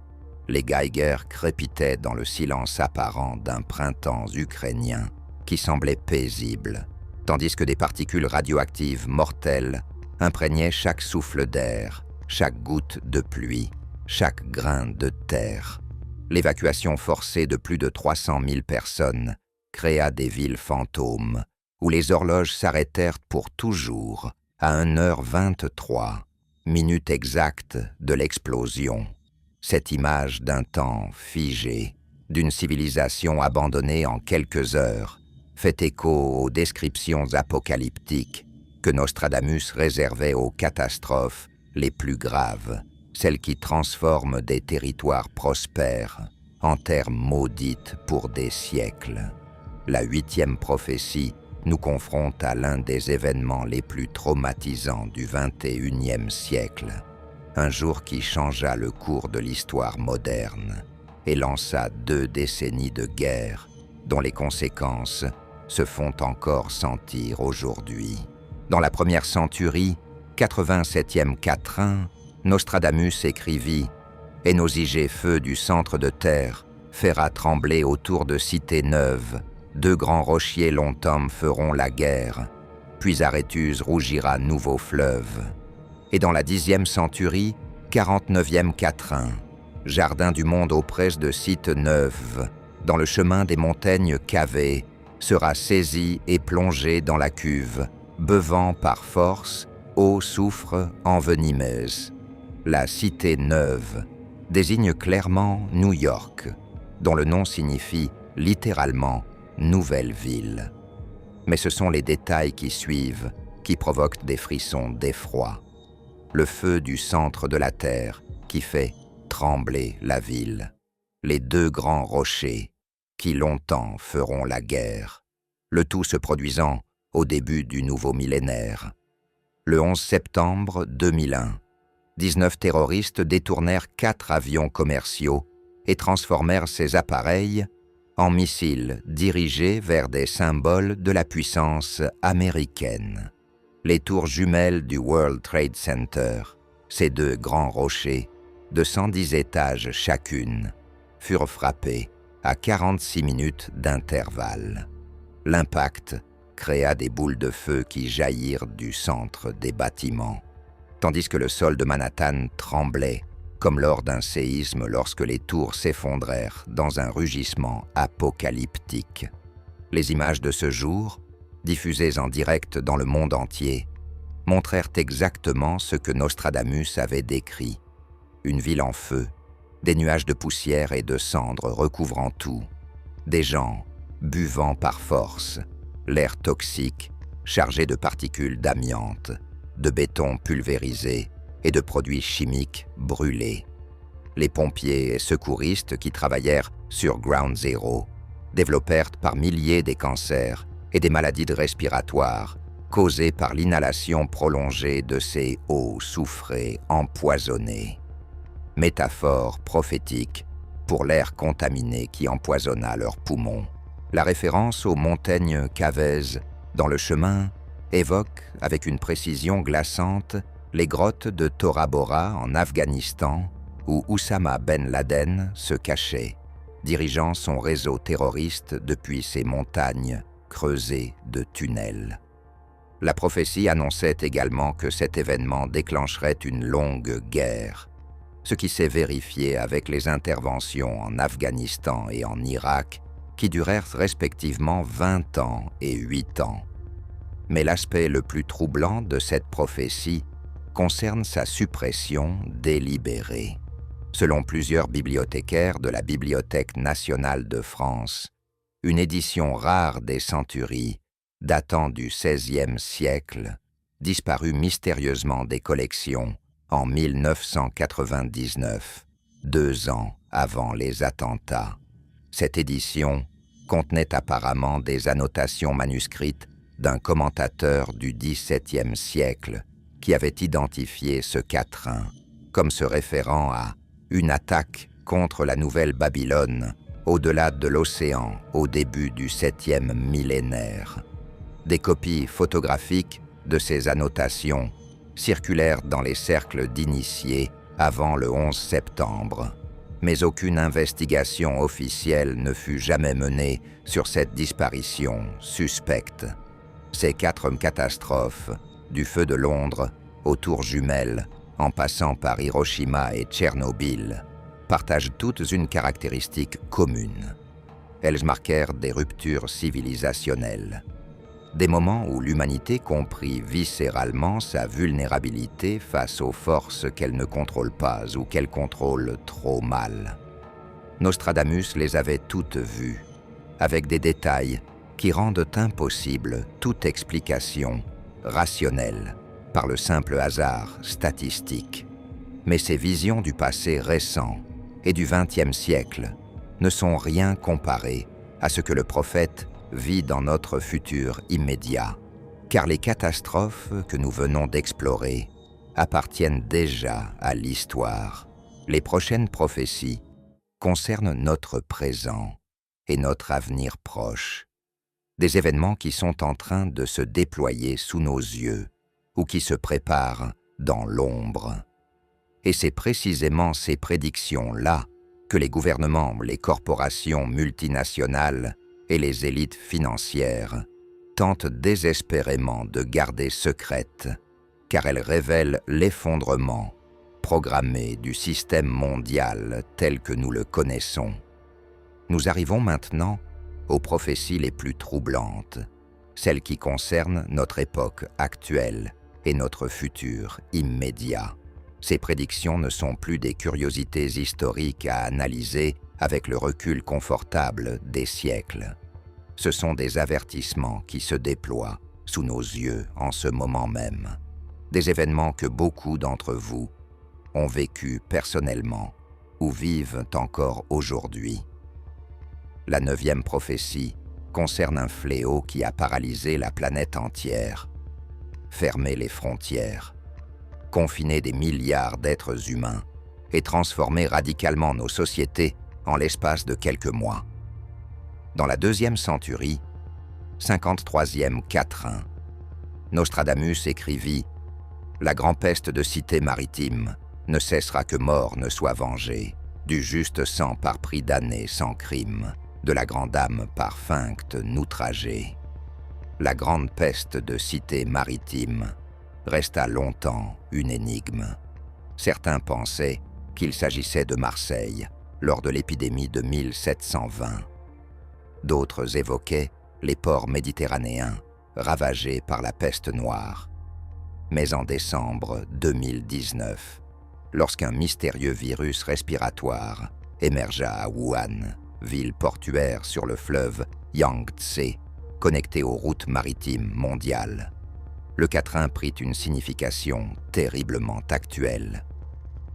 Les Geiger crépitaient dans le silence apparent d'un printemps ukrainien qui semblait paisible, tandis que des particules radioactives mortelles imprégnaient chaque souffle d'air, chaque goutte de pluie, chaque grain de terre. L'évacuation forcée de plus de 300 000 personnes créa des villes fantômes où les horloges s'arrêtèrent pour toujours à 1h23, minute exacte de l'explosion. Cette image d'un temps figé, d'une civilisation abandonnée en quelques heures, fait écho aux descriptions apocalyptiques que Nostradamus réservait aux catastrophes les plus graves, celles qui transforment des territoires prospères en terres maudites pour des siècles. La 8e prophétie nous confronte à l'un des événements les plus traumatisants du XXIe siècle, un jour qui changea le cours de l'histoire moderne et lança 2 décennies de guerre dont les conséquences se font encore sentir aujourd'hui. Dans la première centurie, 87e quatrain, Nostradamus écrivit « Et nos feux du centre de terre fera trembler autour de cités neuves, 2 grands rochers longtemps feront la guerre, puis Aréthuse rougira nouveau fleuve. » Et dans la 10e centurie, 49e quatrain, jardin du monde auprès de sites neuves, dans le chemin des montagnes cavées, sera saisi et plongé dans la cuve, bevant par force eau soufre envenimeuse. La cité neuve désigne clairement New York, dont le nom signifie littéralement nouvelle ville. Mais ce sont les détails qui suivent qui provoquent des frissons d'effroi. Le feu du centre de la terre qui fait trembler la ville. Les 2 grands rochers qui longtemps feront la guerre. Le tout se produisant au début du nouveau millénaire. Le 11 septembre 2001, 19 terroristes détournèrent 4 avions commerciaux et transformèrent ces appareils en missiles dirigés vers des symboles de la puissance américaine. Les tours jumelles du World Trade Center, ces 2 grands rochers, de 110 étages chacune, furent frappées à 46 minutes d'intervalle. L'impact créa des boules de feu qui jaillirent du centre des bâtiments, tandis que le sol de Manhattan tremblait, comme lors d'un séisme lorsque les tours s'effondrèrent dans un rugissement apocalyptique. Les images de ce jour, diffusées en direct dans le monde entier, montrèrent exactement ce que Nostradamus avait décrit. Une ville en feu, des nuages de poussière et de cendres recouvrant tout, des gens buvant par force, l'air toxique, chargé de particules d'amiante, de béton pulvérisé et de produits chimiques brûlés. Les pompiers et secouristes qui travaillèrent sur Ground Zero développèrent par milliers des cancers et des maladies respiratoires causées par l'inhalation prolongée de ces eaux soufrées empoisonnées. Métaphore prophétique pour l'air contaminé qui empoisonna leurs poumons. La référence aux montagnes Cavez dans le chemin évoque avec une précision glaçante les grottes de Tora Bora en Afghanistan où Oussama Ben Laden se cachait, dirigeant son réseau terroriste depuis ces montagnes creusées de tunnels. La prophétie annonçait également que cet événement déclencherait une longue guerre, ce qui s'est vérifié avec les interventions en Afghanistan et en Irak qui durèrent respectivement 20 ans et 8 ans. Mais l'aspect le plus troublant de cette prophétie concerne sa suppression délibérée. Selon plusieurs bibliothécaires de la Bibliothèque nationale de France, une édition rare des Centuries, datant du XVIe siècle, disparut mystérieusement des collections en 1999, 2 ans avant les attentats. Cette édition contenait apparemment des annotations manuscrites d'un commentateur du XVIIe siècle qui avait identifié ce quatrain comme se référant à une attaque contre la Nouvelle-Babylone au-delà de l'océan au début du 7e millénaire. Des copies photographiques de ces annotations circulèrent dans les cercles d'initiés avant le 11 septembre, mais aucune investigation officielle ne fut jamais menée sur cette disparition suspecte. Ces 4 catastrophes, du feu de Londres aux tours jumelles, en passant par Hiroshima et Tchernobyl, partagent toutes une caractéristique commune. Elles marquèrent des ruptures civilisationnelles. Des moments où l'humanité comprit viscéralement sa vulnérabilité face aux forces qu'elle ne contrôle pas ou qu'elle contrôle trop mal. Nostradamus les avait toutes vues, avec des détails qui rendent impossible toute explication rationnelle par le simple hasard statistique. Mais ces visions du passé récent et du XXe siècle ne sont rien comparées à ce que le prophète vit dans notre futur immédiat, car les catastrophes que nous venons d'explorer appartiennent déjà à l'histoire. Les prochaines prophéties concernent notre présent et notre avenir proche, des événements qui sont en train de se déployer sous nos yeux ou qui se préparent dans l'ombre. Et c'est précisément ces prédictions-là que les gouvernements, les corporations multinationales et les élites financières tentent désespérément de garder secrètes, car elles révèlent l'effondrement programmé du système mondial tel que nous le connaissons. Nous arrivons maintenant aux prophéties les plus troublantes, celles qui concernent notre époque actuelle et notre futur immédiat. Ces prédictions ne sont plus des curiosités historiques à analyser avec le recul confortable des siècles. Ce sont des avertissements qui se déploient sous nos yeux en ce moment même. Des événements que beaucoup d'entre vous ont vécu personnellement ou vivent encore aujourd'hui. La 9e prophétie concerne un fléau qui a paralysé la planète entière, fermé les frontières, confiné des milliards d'êtres humains et transformé radicalement nos sociétés en l'espace de quelques mois. Dans la 2e centurie, 53e quatrain, Nostradamus écrivit « La grand-peste de cité maritime ne cessera que mort ne soit vengée, du juste sang par prix damné sans crime, de la grande âme par fincte n'outragée. La grande peste de cité maritime resta longtemps une énigme. Certains pensaient qu'il s'agissait de Marseille lors de l'épidémie de 1720. D'autres évoquaient les ports méditerranéens ravagés par la peste noire. mais en décembre 2019, lorsqu'un mystérieux virus respiratoire émergea à Wuhan, ville portuaire sur le fleuve Yangtze, connectée aux routes maritimes mondiales. Le quatrain prit une signification terriblement actuelle.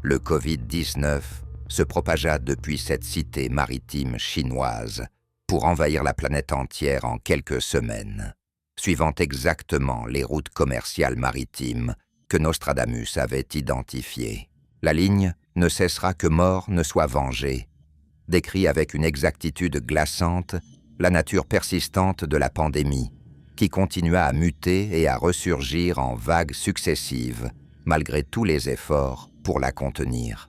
Le Covid-19 se propagea depuis cette cité maritime chinoise pour envahir la planète entière en quelques semaines, suivant exactement les routes commerciales maritimes que Nostradamus avait identifiées. La ligne « Ne cessera que mort ne soit vengé » décrit avec une exactitude glaçante la nature persistante de la pandémie, qui continua à muter et à ressurgir en vagues successives, malgré tous les efforts pour la contenir.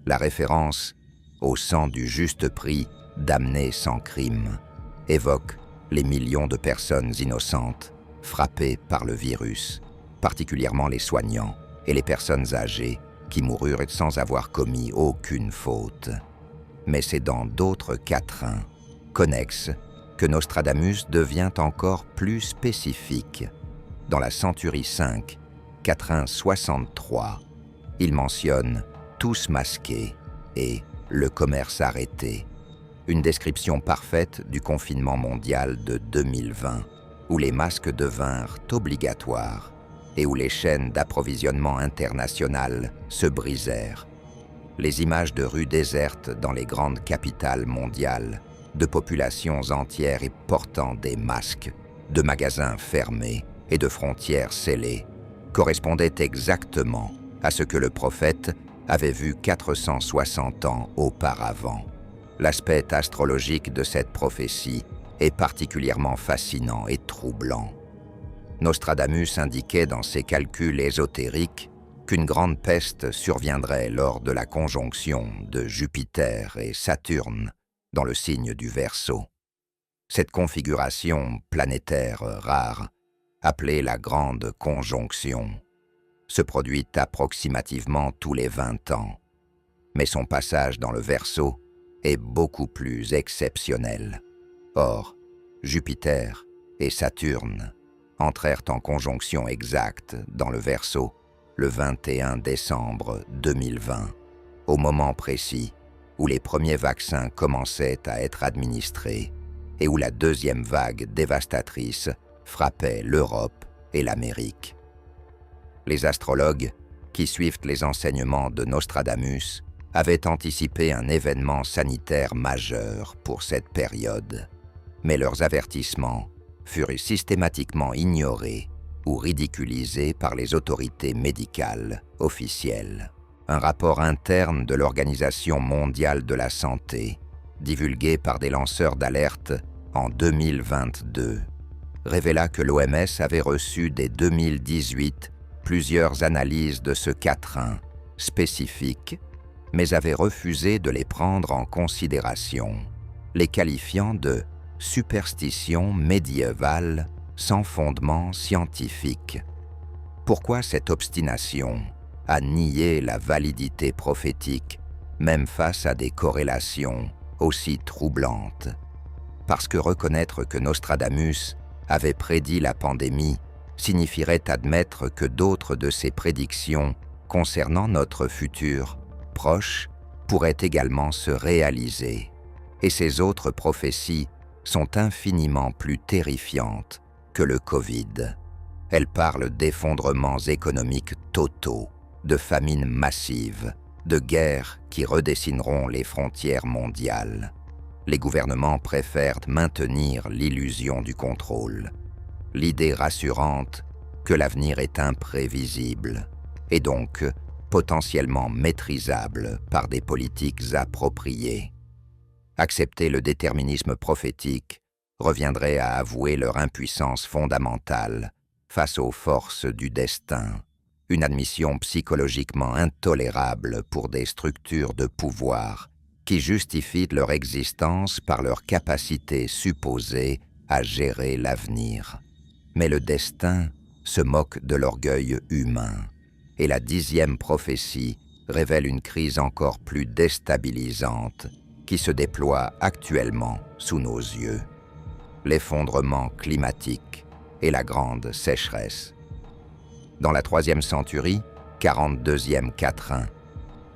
La référence au sang du juste prix damné sans crime évoque les millions de personnes innocentes frappées par le virus, particulièrement les soignants et les personnes âgées qui moururent sans avoir commis aucune faute. Mais c'est dans d'autres quatrains connexes que Nostradamus devient encore plus spécifique. Dans la Centurie 5, quatrain 63, il mentionne « tous masqués » et « le commerce arrêté », une description parfaite du confinement mondial de 2020, où les masques devinrent obligatoires et où les chaînes d'approvisionnement internationales se brisèrent. Les images de rues désertes dans les grandes capitales mondiales, de populations entières et portant des masques, de magasins fermés et de frontières scellées, correspondaient exactement à ce que le prophète avait vu 460 ans auparavant. L'aspect astrologique de cette prophétie est particulièrement fascinant et troublant. Nostradamus indiquait dans ses calculs ésotériques qu'une grande peste surviendrait lors de la conjonction de Jupiter et Saturne dans le signe du Verseau. Cette configuration planétaire rare, appelée la Grande Conjonction, se produit approximativement tous les 20 ans, mais son passage dans le Verseau est beaucoup plus exceptionnel. Or, Jupiter et Saturne entrèrent en conjonction exacte dans le Verseau le 21 décembre 2020, au moment précis où les premiers vaccins commençaient à être administrés et où la deuxième vague dévastatrice frappait l'Europe et l'Amérique. Les astrologues, qui suivent les enseignements de Nostradamus, avaient anticipé un événement sanitaire majeur pour cette période, mais leurs avertissements furent systématiquement ignorés ou ridiculisés par les autorités médicales officielles. Un rapport interne de l'Organisation mondiale de la santé, divulgué par des lanceurs d'alerte en 2022, révéla que l'OMS avait reçu dès 2018 plusieurs analyses de ce quatrain spécifiques, mais avait refusé de les prendre en considération, les qualifiant de superstitions médiévales sans fondement scientifique. Pourquoi cette obstination à nier la validité prophétique, même face à des corrélations aussi troublantes? Parce que reconnaître que Nostradamus avait prédit la pandémie signifierait admettre que d'autres de ses prédictions concernant notre futur proche pourraient également se réaliser. Et ces autres prophéties sont infiniment plus terrifiantes que le Covid. Elles parlent d'effondrements économiques totaux, de famines massives, de guerres qui redessineront les frontières mondiales. Les gouvernements préfèrent maintenir l'illusion du contrôle, l'idée rassurante que l'avenir est imprévisible et donc potentiellement maîtrisable par des politiques appropriées. Accepter le déterminisme prophétique reviendrait à avouer leur impuissance fondamentale face aux forces du destin, une admission psychologiquement intolérable pour des structures de pouvoir qui justifient leur existence par leur capacité supposée à gérer l'avenir. Mais le destin se moque de l'orgueil humain, et la 10e prophétie révèle une crise encore plus déstabilisante qui se déploie actuellement sous nos yeux. L'effondrement climatique et la grande sécheresse. Dans la 3e centurie, 42e quatrain,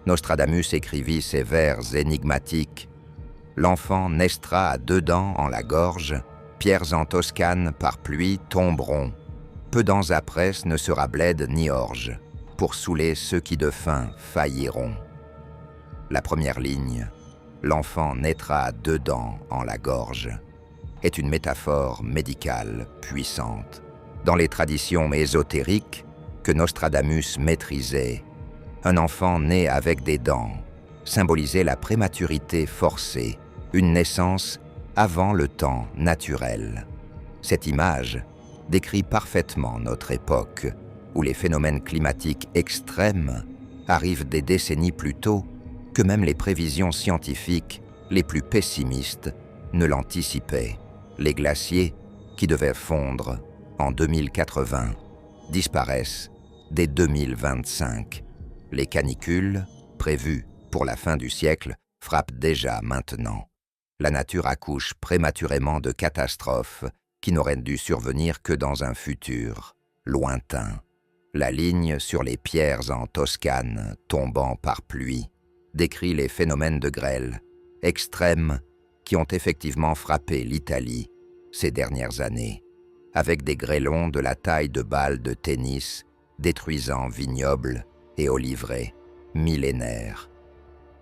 Nostradamus écrivit ces vers énigmatiques. L'enfant naîtra à 2 dents en la gorge, pierres en Toscane par pluie tomberont. Peu d'ans après ne sera bled ni orge, pour saouler ceux qui de faim failliront. La première ligne, l'enfant naîtra à 2 dents en la gorge, est une métaphore médicale puissante. Dans les traditions ésotériques que Nostradamus maîtrisait, un enfant né avec des dents symbolisait la prématurité forcée, une naissance avant le temps naturel. Cette image décrit parfaitement notre époque, où les phénomènes climatiques extrêmes arrivent des décennies plus tôt que même les prévisions scientifiques les plus pessimistes ne l'anticipaient. Les glaciers, qui devaient fondre en 2080, disparaissent dès 2025. Les canicules, prévues pour la fin du siècle, frappent déjà maintenant. La nature accouche prématurément de catastrophes qui n'auraient dû survenir que dans un futur lointain. La ligne sur les pierres en Toscane, tombant par pluie, décrit les phénomènes de grêle extrêmes qui ont effectivement frappé l'Italie ces dernières années, avec des grêlons de la taille de balles de tennis, détruisant vignobles et oliveraies millénaires.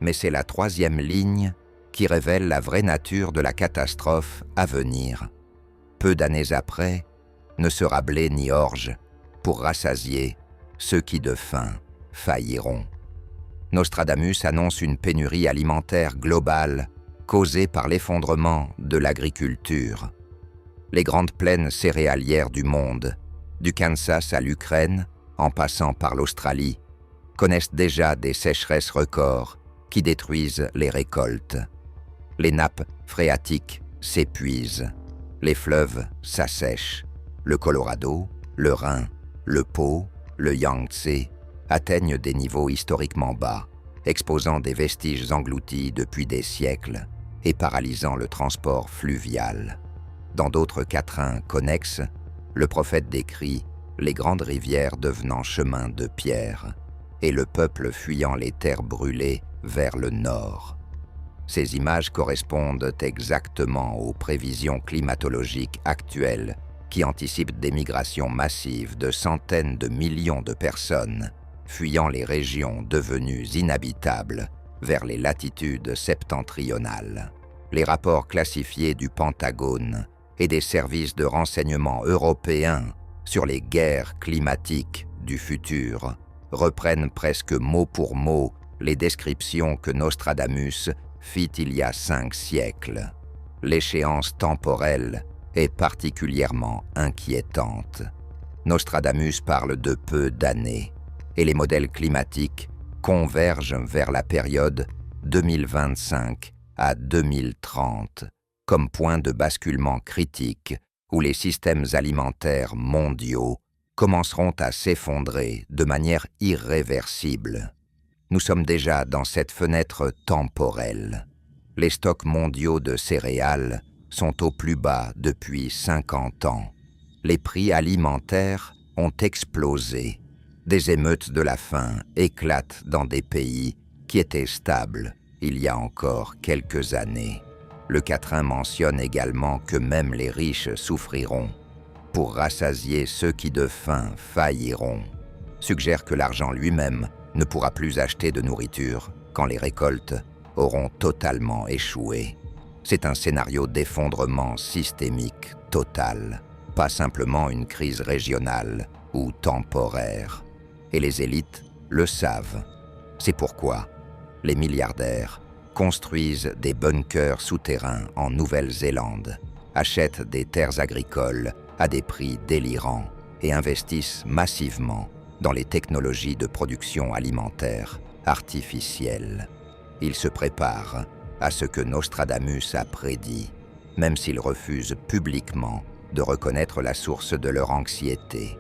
Mais c'est la 3e ligne qui révèle la vraie nature de la catastrophe à venir. Peu d'années après, ne sera blé ni orge pour rassasier ceux qui de faim failliront. Nostradamus annonce une pénurie alimentaire globale causée par l'effondrement de l'agriculture. Les grandes plaines céréalières du monde, du Kansas à l'Ukraine, en passant par l'Australie, connaissent déjà des sécheresses records qui détruisent les récoltes. Les nappes phréatiques s'épuisent, les fleuves s'assèchent. Le Colorado, le Rhin, le Pô, le Yangtze atteignent des niveaux historiquement bas, exposant des vestiges engloutis depuis des siècles et paralysant le transport fluvial. Dans d'autres quatrains connexes, le prophète décrit les grandes rivières devenant chemin de pierre et le peuple fuyant les terres brûlées vers le nord. Ces images correspondent exactement aux prévisions climatologiques actuelles qui anticipent des migrations massives de centaines de millions de personnes fuyant les régions devenues inhabitables vers les latitudes septentrionales. Les rapports classifiés du Pentagone et des services de renseignement européens sur les guerres climatiques du futur reprennent presque mot pour mot les descriptions que Nostradamus fit il y a 5 siècles. L'échéance temporelle est particulièrement inquiétante. Nostradamus parle de peu d'années, et les modèles climatiques convergent vers la période 2025 à 2030 comme point de basculement critique où les systèmes alimentaires mondiaux commenceront à s'effondrer de manière irréversible. Nous sommes déjà dans cette fenêtre temporelle. Les stocks mondiaux de céréales sont au plus bas depuis 50 ans. Les prix alimentaires ont explosé. Des émeutes de la faim éclatent dans des pays qui étaient stables il y a encore quelques années. Le quatrain mentionne également que même les riches souffriront. Pour rassasier ceux qui de faim failliront, suggère que l'argent lui-même ne pourra plus acheter de nourriture quand les récoltes auront totalement échoué. C'est un scénario d'effondrement systémique total, pas simplement une crise régionale ou temporaire. Et les élites le savent. C'est pourquoi les milliardaires construisent des bunkers souterrains en Nouvelle-Zélande, achètent des terres agricoles à des prix délirants et investissent massivement dans les technologies de production alimentaire artificielle. Ils se préparent à ce que Nostradamus a prédit, même s'ils refusent publiquement de reconnaître la source de leur anxiété.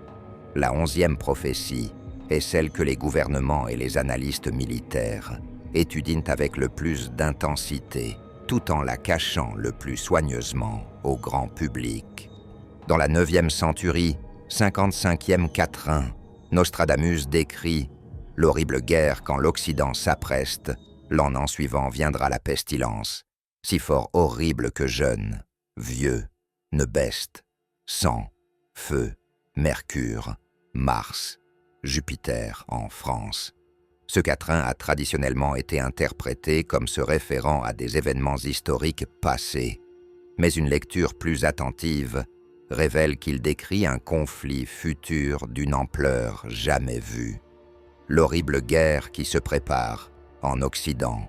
La 11e prophétie est celle que les gouvernements et les analystes militaires étudient avec le plus d'intensité, tout en la cachant le plus soigneusement au grand public. Dans la 9e centurie, 55e quatrain, Nostradamus décrit l'horrible guerre quand l'Occident s'appreste, l'an en suivant viendra la pestilence, si fort horrible que jeunes, vieux, ne bestent, sang, feu, Mercure, Mars, Jupiter en France. Ce quatrain a traditionnellement été interprété comme se référant à des événements historiques passés, mais une lecture plus attentive révèle qu'il décrit un conflit futur d'une ampleur jamais vue. L'horrible guerre qui se prépare en Occident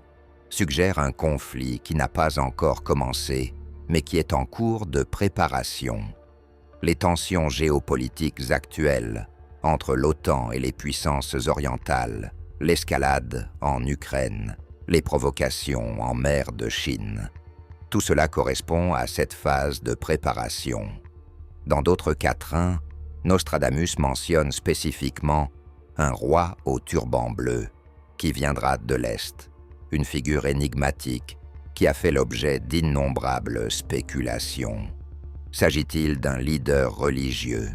suggère un conflit qui n'a pas encore commencé, mais qui est en cours de préparation. Les tensions géopolitiques actuelles entre l'OTAN et les puissances orientales, l'escalade en Ukraine, les provocations en mer de Chine. Tout cela correspond à cette phase de préparation. Dans d'autres quatrains, Nostradamus mentionne spécifiquement un roi au turban bleu qui viendra de l'Est, une figure énigmatique qui a fait l'objet d'innombrables spéculations. S'agit-il d'un leader religieux,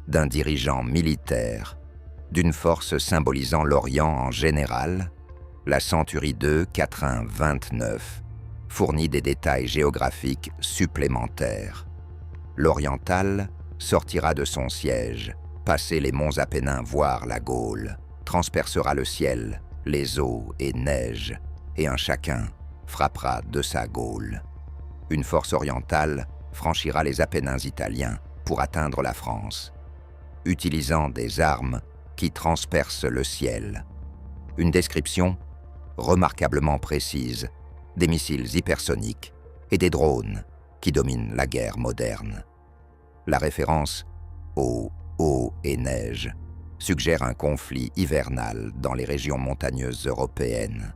d'un dirigeant militaire, d'une force symbolisant l'Orient en général? La Centurie 2, quatrain 29, fournit des détails géographiques supplémentaires. L'Oriental sortira de son siège, passer les monts Apennins voire la Gaule, transpercera le ciel, les eaux et neiges, et un chacun frappera de sa Gaule. Une force orientale franchira les Apennins italiens pour atteindre la France, utilisant des armes qui transpercent le ciel. Une description remarquablement précise des missiles hypersoniques et des drones qui dominent la guerre moderne. La référence aux eaux et neiges suggère un conflit hivernal dans les régions montagneuses européennes.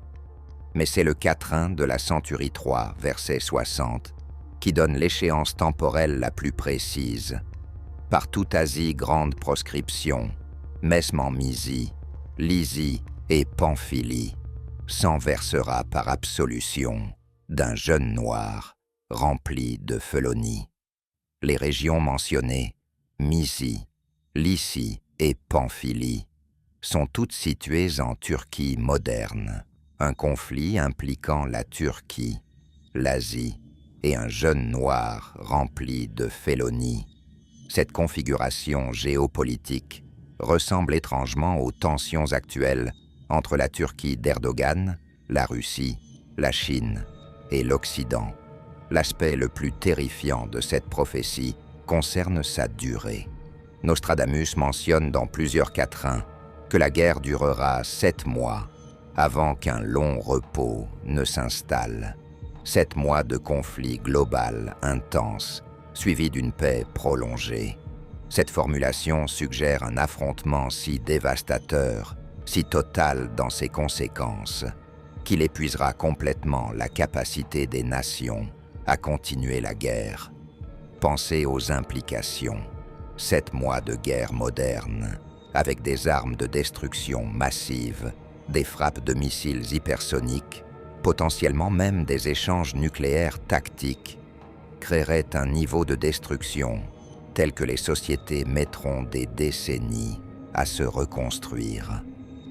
Mais c'est le quatrain de la Centurie 3, verset 60, qui donne l'échéance temporelle la plus précise. Par toute Asie grande proscription, Mesmamisi, Lysie et Pamphylie, s'en versera par absolution d'un jeûne noir rempli de felonie. Les régions mentionnées, Mysie, Lycie et Pamphylie, sont toutes situées en Turquie moderne, un conflit impliquant la Turquie, l'Asie et un jeûne noir rempli de félonie. Cette configuration géopolitique ressemble étrangement aux tensions actuelles entre la Turquie d'Erdogan, la Russie, la Chine et l'Occident. L'aspect le plus terrifiant de cette prophétie concerne sa durée. Nostradamus mentionne dans plusieurs quatrains que la guerre durera 7 mois avant qu'un long repos ne s'installe. 7 mois de conflit global intense, suivi d'une paix prolongée. Cette formulation suggère un affrontement si dévastateur, si total dans ses conséquences, qu'il épuisera complètement la capacité des nations à continuer la guerre. Pensez aux implications. 7 mois de guerre moderne, avec des armes de destruction massive, des frappes de missiles hypersoniques, potentiellement même des échanges nucléaires tactiques, créeraient un niveau de destruction tel que les sociétés mettront des décennies à se reconstruire.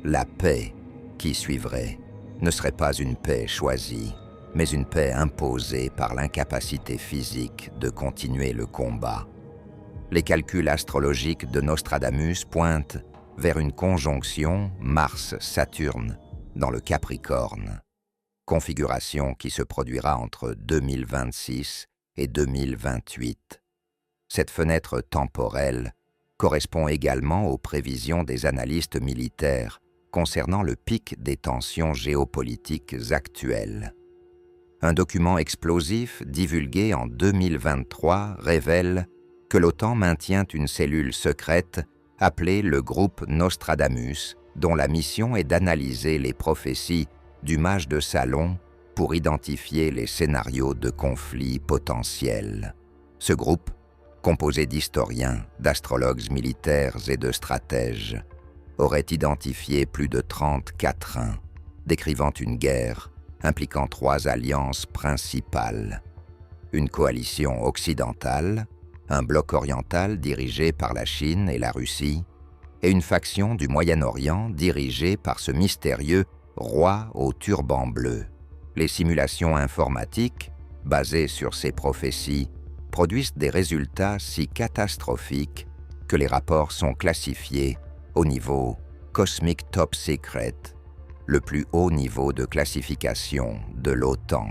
La paix qui suivrait ne serait pas une paix choisie, mais une paix imposée par l'incapacité physique de continuer le combat. Les calculs astrologiques de Nostradamus pointent vers une conjonction Mars-Saturne dans le Capricorne, configuration qui se produira entre 2026 et 2028. Cette fenêtre temporelle correspond également aux prévisions des analystes militaires concernant le pic des tensions géopolitiques actuelles. Un document explosif divulgué en 2023 révèle que l'OTAN maintient une cellule secrète appelée le groupe Nostradamus, dont la mission est d'analyser les prophéties du mage de Salon pour identifier les scénarios de conflits potentiels. Ce groupe, composé d'historiens, d'astrologues militaires et de stratèges, aurait identifié plus de 30 quatrains, décrivant une guerre impliquant 3 alliances principales. Une coalition occidentale, un bloc oriental dirigé par la Chine et la Russie, et une faction du Moyen-Orient dirigée par ce mystérieux roi au turban bleu. Les simulations informatiques, basées sur ces prophéties, produisent des résultats si catastrophiques que les rapports sont classifiés au niveau Cosmic Top Secret, le plus haut niveau de classification de l'OTAN.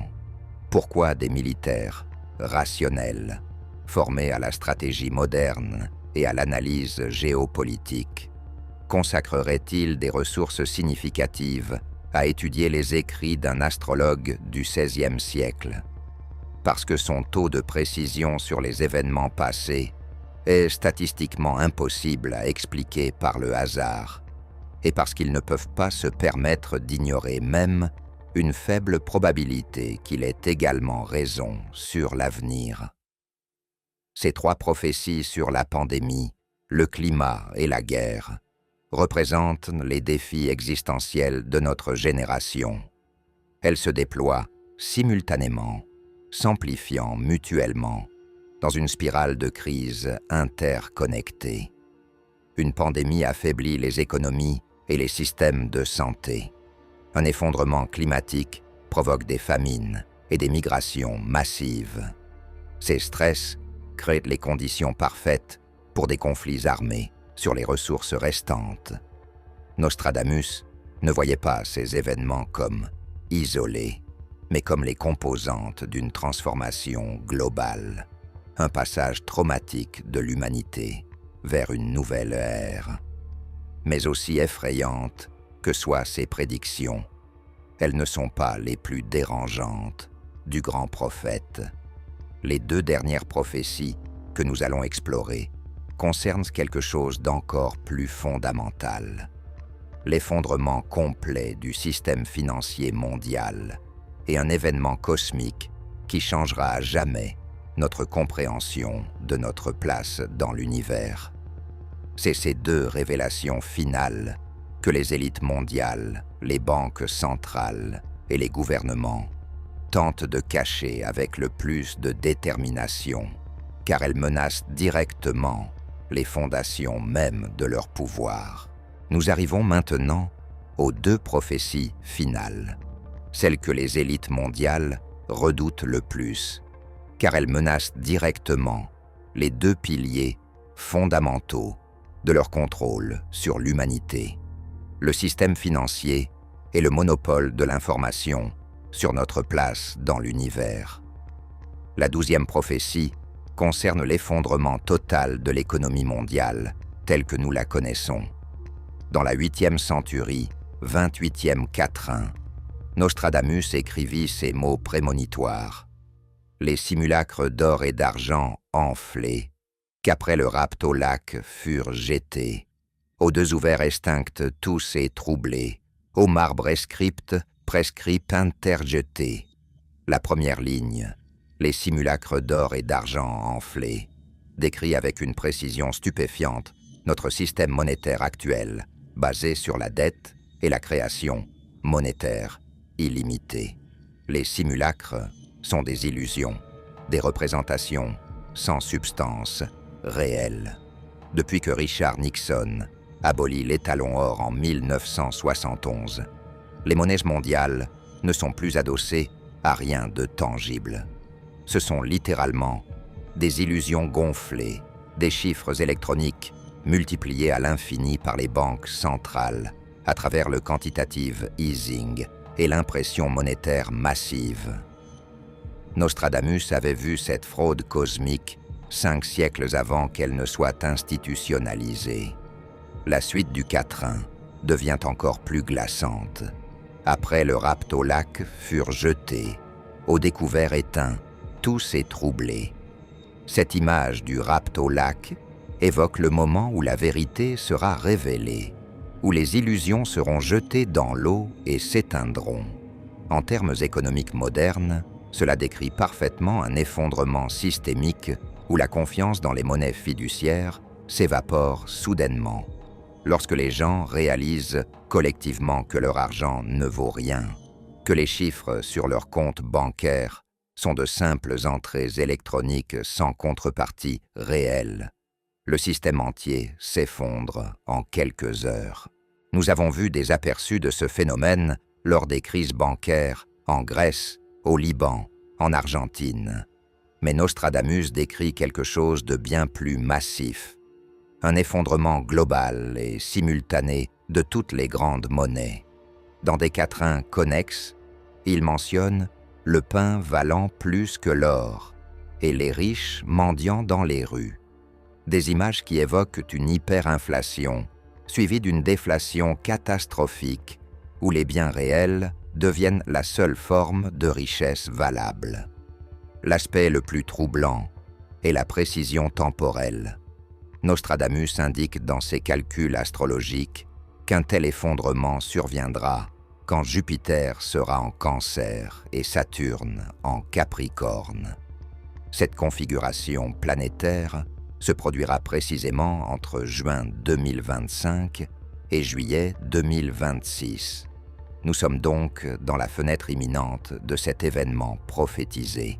Pourquoi des militaires rationnels, formés à la stratégie moderne et à l'analyse géopolitique, consacreraient-ils des ressources significatives à étudier les écrits d'un astrologue du XVIe siècle? Parce que son taux de précision sur les événements passés est statistiquement impossible à expliquer par le hasard, et parce qu'ils ne peuvent pas se permettre d'ignorer même une faible probabilité qu'il ait également raison sur l'avenir. Ces trois prophéties sur la pandémie, le climat et la guerre représentent les défis existentiels de notre génération. Elles se déploient simultanément, s'amplifiant mutuellement, dans une spirale de crise interconnectée. Une pandémie affaiblit les économies et les systèmes de santé. Un effondrement climatique provoque des famines et des migrations massives. Ces stress créent les conditions parfaites pour des conflits armés sur les ressources restantes. Nostradamus ne voyait pas ces événements comme isolés, mais comme les composantes d'une transformation globale, un passage traumatique de l'humanité vers une nouvelle ère. Mais aussi effrayantes que soient ces prédictions, elles ne sont pas les plus dérangeantes du grand prophète. Les deux dernières prophéties que nous allons explorer concernent quelque chose d'encore plus fondamental: l'effondrement complet du système financier mondial et un événement cosmique qui changera à jamais notre compréhension de notre place dans l'univers. C'est ces deux révélations finales que les élites mondiales, les banques centrales et les gouvernements tentent de cacher avec le plus de détermination, car elles menacent directement les fondations mêmes de leur pouvoir. Nous arrivons maintenant aux deux prophéties finales, celles que les élites mondiales redoutent le plus, car elles menacent directement les deux piliers fondamentaux de leur contrôle sur l'humanité: le système financier et le monopole de l'information sur notre place dans l'univers. La 12e prophétie concerne l'effondrement total de l'économie mondiale telle que nous la connaissons. Dans la 8e centurie, 28e quatrain, Nostradamus écrivit ces mots prémonitoires: « Les simulacres d'or et d'argent enflés, qu'après le rapt au lac furent jetés, aux deux ouverts extincts tous et troublés, au marbre escripte prescrit interjeté. » La première ligne, les simulacres d'or et d'argent enflés, décrit avec une précision stupéfiante notre système monétaire actuel, basé sur la dette et la création monétaire illimitée. Les simulacres sont des illusions, des représentations sans substance réelle. Depuis que Richard Nixon abolit l'étalon or en 1971, les monnaies mondiales ne sont plus adossées à rien de tangible. Ce sont littéralement des illusions gonflées, des chiffres électroniques multipliés à l'infini par les banques centrales à travers le quantitative easing et l'impression monétaire massive. Nostradamus avait vu cette fraude cosmique 5 siècles avant qu'elle ne soit institutionnalisée. La suite du quatrain devient encore plus glaçante. Après le rapt au lac furent jetés, au découvert éteint, tous et troublés. Cette image du rapt au lac évoque le moment où la vérité sera révélée, où les illusions seront jetées dans l'eau et s'éteindront. En termes économiques modernes, cela décrit parfaitement un effondrement systémique où la confiance dans les monnaies fiduciaires s'évapore soudainement, lorsque les gens réalisent collectivement que leur argent ne vaut rien, que les chiffres sur leurs comptes bancaires sont de simples entrées électroniques sans contrepartie réelle. Le système entier s'effondre en quelques heures. Nous avons vu des aperçus de ce phénomène lors des crises bancaires en Grèce, au Liban, en Argentine. Mais Nostradamus décrit quelque chose de bien plus massif. Un effondrement global et simultané de toutes les grandes monnaies. Dans des quatrains connexes, il mentionne le pain valant plus que l'or et les riches mendiant dans les rues. Des images qui évoquent une hyperinflation, suivie d'une déflation catastrophique où les biens réels deviennent la seule forme de richesse valable. L'aspect le plus troublant est la précision temporelle. Nostradamus indique dans ses calculs astrologiques qu'un tel effondrement surviendra quand Jupiter sera en Cancer et Saturne en Capricorne. Cette configuration planétaire se produira précisément entre juin 2025 et juillet 2026. Nous sommes donc dans la fenêtre imminente de cet événement prophétisé.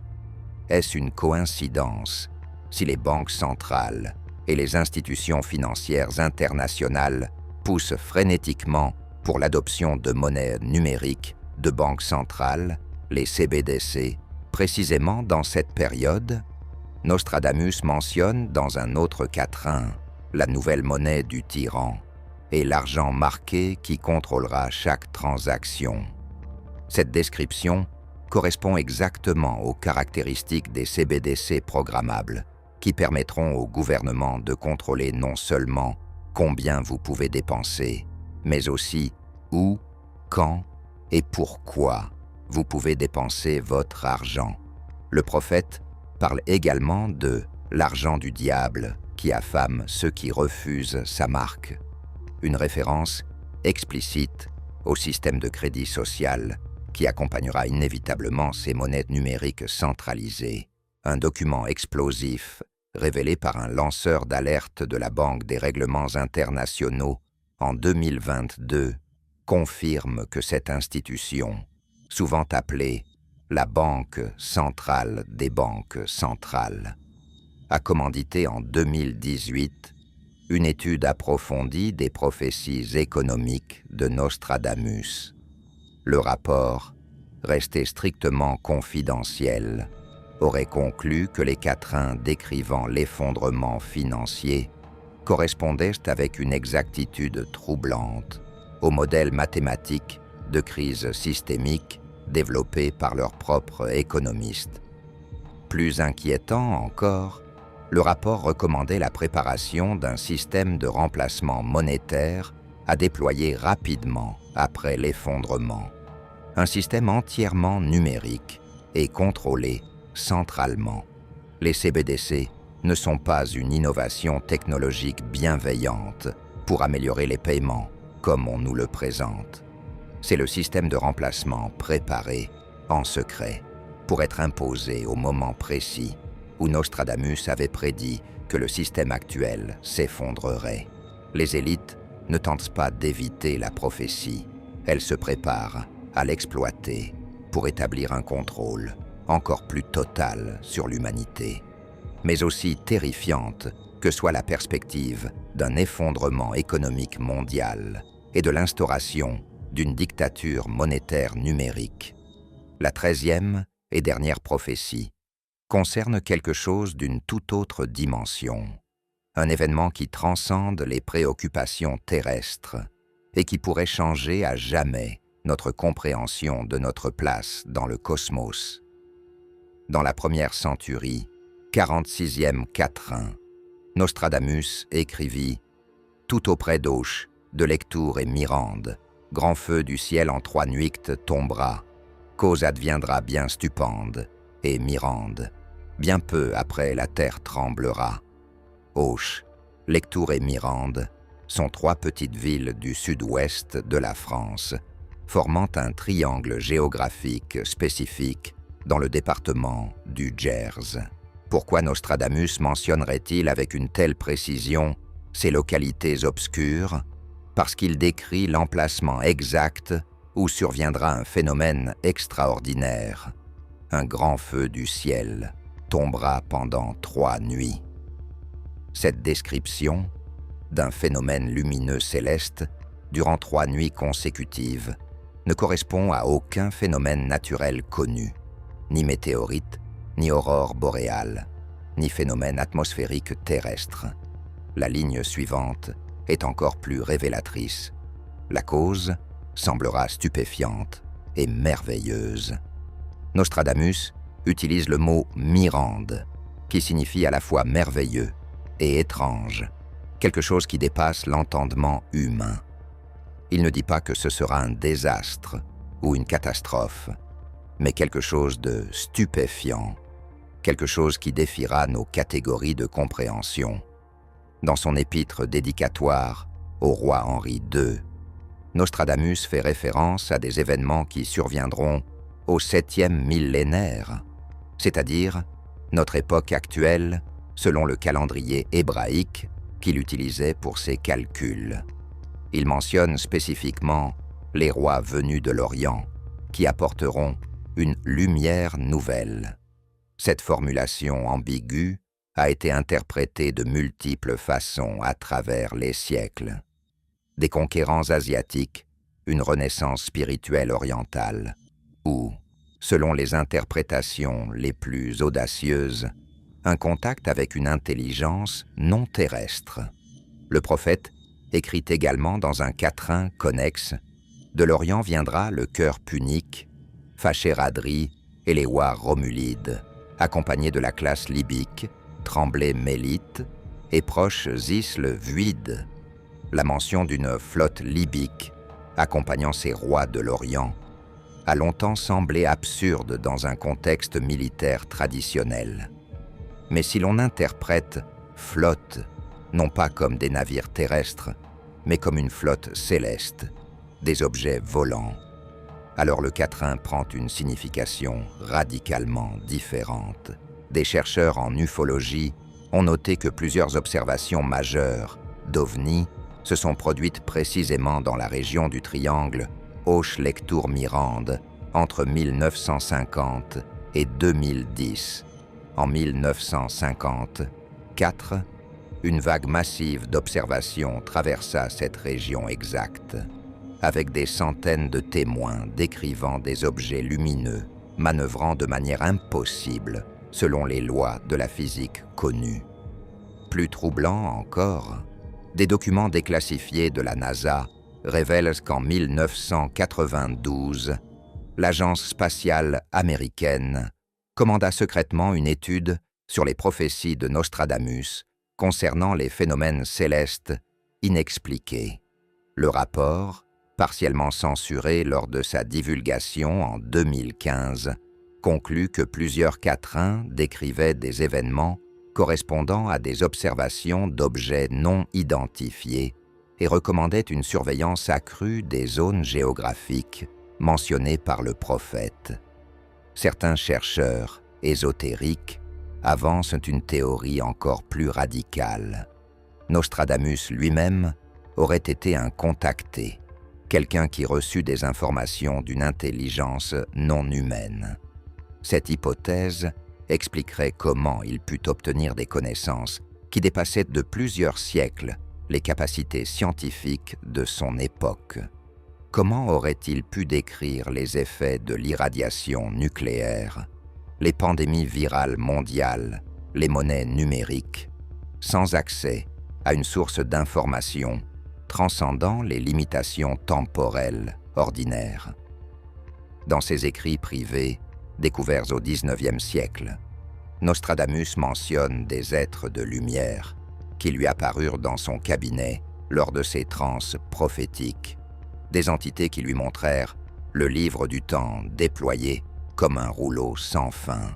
Est-ce une coïncidence si les banques centrales et les institutions financières internationales poussent frénétiquement pour l'adoption de monnaies numériques de banques centrales, les CBDC, précisément dans cette période? Nostradamus mentionne dans un autre quatrain la nouvelle monnaie du tyran et l'argent marqué qui contrôlera chaque transaction. Cette description correspond exactement aux caractéristiques des CBDC programmables qui permettront au gouvernement de contrôler non seulement combien vous pouvez dépenser, mais aussi où, quand et pourquoi vous pouvez dépenser votre argent. Le prophète parle également de l'argent du diable qui affame ceux qui refusent sa marque. Une référence explicite au système de crédit social qui accompagnera inévitablement ces monnaies numériques centralisées. Un document explosif révélé par un lanceur d'alerte de la Banque des règlements internationaux en 2022 confirme que cette institution, souvent appelée la Banque centrale des banques centrales, a commandité en 2018 une étude approfondie des prophéties économiques de Nostradamus. Le rapport, resté strictement confidentiel, aurait conclu que les quatrains décrivant l'effondrement financier correspondaient avec une exactitude troublante au modèle mathématique de crise systémique développé par leurs propres économistes. Plus inquiétant encore, le rapport recommandait la préparation d'un système de remplacement monétaire à déployer rapidement après l'effondrement. Un système entièrement numérique et contrôlé centralement. Les CBDC ne sont pas une innovation technologique bienveillante pour améliorer les paiements, comme on nous le présente. C'est le système de remplacement préparé, en secret, pour être imposé au moment précis où Nostradamus avait prédit que le système actuel s'effondrerait. Les élites ne tentent pas d'éviter la prophétie, elles se préparent à l'exploiter pour établir un contrôle encore plus total sur l'humanité. Mais aussi terrifiante que soit la perspective d'un effondrement économique mondial et de l'instauration d'une dictature monétaire numérique. La 13e et dernière prophétie concerne quelque chose d'une toute autre dimension, un événement qui transcende les préoccupations terrestres et qui pourrait changer à jamais notre compréhension de notre place dans le cosmos. Dans la première centurie, 46e quatrain, Nostradamus écrivit « Tout auprès d'Auch, de Lectoure et Mirande, grand feu du ciel en 3 nuictes tombera, cause adviendra bien stupende, et Mirande, bien peu après la terre tremblera. Auch, Lectoure et Mirande sont 3 petites villes du sud-ouest de la France, formant un triangle géographique spécifique dans le département du Gers. Pourquoi Nostradamus mentionnerait-il avec une telle précision ces localités obscures? Parce qu'il décrit l'emplacement exact où surviendra un phénomène extraordinaire. Un grand feu du ciel tombera pendant 3 nuits. Cette description d'un phénomène lumineux céleste durant 3 nuits consécutives ne correspond à aucun phénomène naturel connu, ni météorite, ni aurore boréale, ni phénomène atmosphérique terrestre. La ligne suivante est encore plus révélatrice. La cause semblera stupéfiante et merveilleuse. Nostradamus utilise le mot « mirande », qui signifie à la fois merveilleux et étrange, quelque chose qui dépasse l'entendement humain. Il ne dit pas que ce sera un désastre ou une catastrophe, mais quelque chose de stupéfiant, quelque chose qui défiera nos catégories de compréhension. Dans son épître dédicatoire au roi Henri II, Nostradamus fait référence à des événements qui surviendront au 7e millénaire, c'est-à-dire notre époque actuelle selon le calendrier hébraïque qu'il utilisait pour ses calculs. Il mentionne spécifiquement les rois venus de l'Orient qui apporteront une lumière nouvelle. Cette formulation ambiguë a été interprétée de multiples façons à travers les siècles. Des conquérants asiatiques, une renaissance spirituelle orientale, ou, selon les interprétations les plus audacieuses, un contact avec une intelligence non terrestre. Le prophète écrit également dans un quatrain connexe « De l'Orient viendra le cœur punique, Fachéradri et les Ouars romulides, accompagnés de la classe libyque, Tremblay mélite, et proche Zis le Vuide ». La mention d'une flotte libyque accompagnant ces rois de l'Orient a longtemps semblé absurde dans un contexte militaire traditionnel. Mais si l'on interprète « flotte » non pas comme des navires terrestres, mais comme une flotte céleste, des objets volants, alors le quatrain prend une signification radicalement différente. Des chercheurs en ufologie ont noté que plusieurs observations majeures d'OVNI se sont produites précisément dans la région du triangle Auch-Lectoure-Mirande entre 1950 et 2010. En 1954, une vague massive d'observations traversa cette région exacte, avec des centaines de témoins décrivant des objets lumineux, manœuvrant de manière impossible selon les lois de la physique connues. Plus troublant encore, des documents déclassifiés de la NASA révèlent qu'en 1992, l'agence spatiale américaine commanda secrètement une étude sur les prophéties de Nostradamus concernant les phénomènes célestes inexpliqués. Le rapport, partiellement censuré lors de sa divulgation en 2015, conclut que plusieurs quatrains décrivaient des événements correspondant à des observations d'objets non identifiés et recommandait une surveillance accrue des zones géographiques mentionnées par le prophète. Certains chercheurs ésotériques avancent une théorie encore plus radicale. Nostradamus lui-même aurait été un contacté, quelqu'un qui reçut des informations d'une intelligence non humaine. Cette hypothèse expliquerait comment il put obtenir des connaissances qui dépassaient de plusieurs siècles les capacités scientifiques de son époque. Comment aurait-il pu décrire les effets de l'irradiation nucléaire, les pandémies virales mondiales, les monnaies numériques, sans accès à une source d'information transcendant les limitations temporelles ordinaires? Dans ses écrits privés, découverts au XIXe siècle, Nostradamus mentionne des êtres de lumière qui lui apparurent dans son cabinet lors de ses transes prophétiques, des entités qui lui montrèrent le livre du temps déployé comme un rouleau sans fin.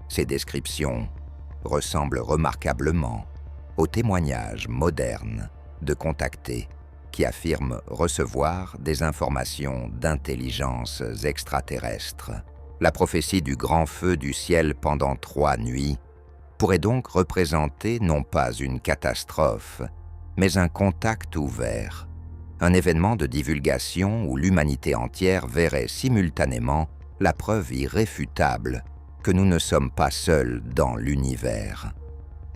Ces descriptions ressemblent remarquablement aux témoignages modernes de contactés qui affirment recevoir des informations d'intelligences extraterrestres. La prophétie du grand feu du ciel pendant 3 nuits pourrait donc représenter non pas une catastrophe, mais un contact ouvert, un événement de divulgation où l'humanité entière verrait simultanément la preuve irréfutable que nous ne sommes pas seuls dans l'univers.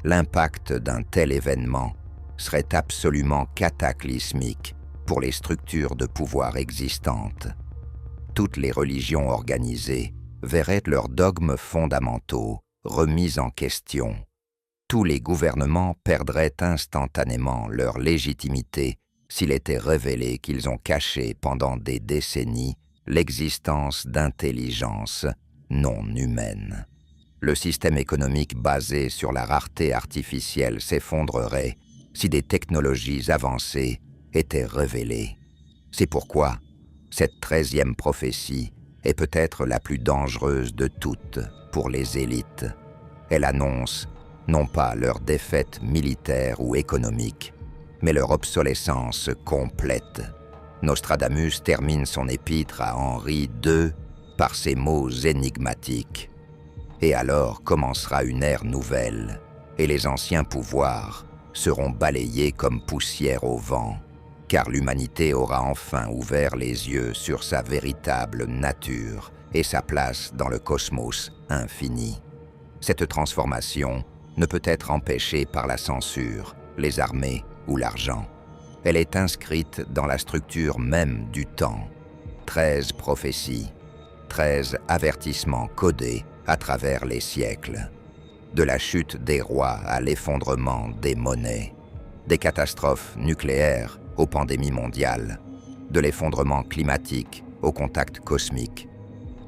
l'impact d'un tel événement serait absolument cataclysmique pour les structures de pouvoir existantes. Toutes les religions organisées verraient leurs dogmes fondamentaux remis en question. Tous les gouvernements perdraient instantanément leur légitimité s'il était révélé qu'ils ont caché pendant des décennies l'existence d'intelligences non humaines. Le système économique basé sur la rareté artificielle s'effondrerait si des technologies avancées étaient révélées. C'est pourquoi cette 13e prophétie est peut-être la plus dangereuse de toutes pour les élites. Elle annonce non pas leur défaite militaire ou économique, mais leur obsolescence complète. Nostradamus termine son épître à Henri II par ces mots énigmatiques. Et alors commencera une ère nouvelle, et les anciens pouvoirs seront balayés comme poussière au vent, car l'humanité aura enfin ouvert les yeux sur sa véritable nature et sa place dans le cosmos infini. Cette transformation ne peut être empêchée par la censure, les armées ou l'argent. Elle est inscrite dans la structure même du temps. 13 prophéties, 13 avertissements codés à travers les siècles. De la chute des rois à l'effondrement des monnaies, des catastrophes nucléaires aux pandémies mondiales, de l'effondrement climatique au contact cosmique.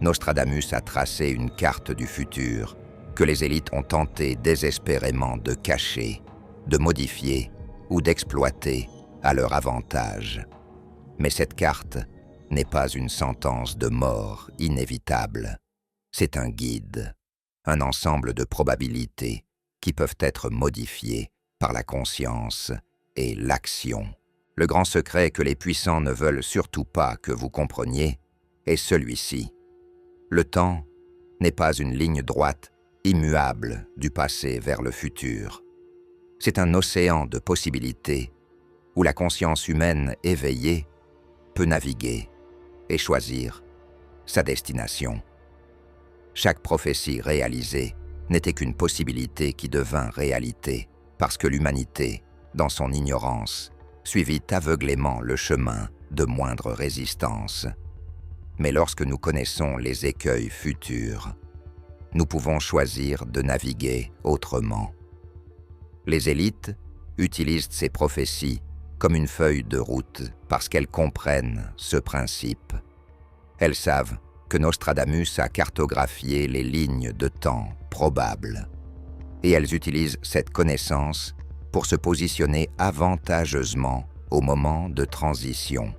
Nostradamus a tracé une carte du futur que les élites ont tenté désespérément de cacher, de modifier ou d'exploiter à leur avantage. Mais cette carte n'est pas une sentence de mort inévitable. C'est un guide, un ensemble de probabilités qui peuvent être modifiées par la conscience et l'action. Le grand secret que les puissants ne veulent surtout pas que vous compreniez est celui-ci. Le temps n'est pas une ligne droite immuable du passé vers le futur. C'est un océan de possibilités où la conscience humaine éveillée peut naviguer et choisir sa destination. Chaque prophétie réalisée n'était qu'une possibilité qui devint réalité parce que l'humanité, dans son ignorance, suivit aveuglément le chemin de moindre résistance. Mais lorsque nous connaissons les écueils futurs, nous pouvons choisir de naviguer autrement. Les élites utilisent ces prophéties comme une feuille de route parce qu'elles comprennent ce principe. Elles savent que Nostradamus a cartographié les lignes de temps probables. Et elles utilisent cette connaissance pour se positionner avantageusement au moment de transition.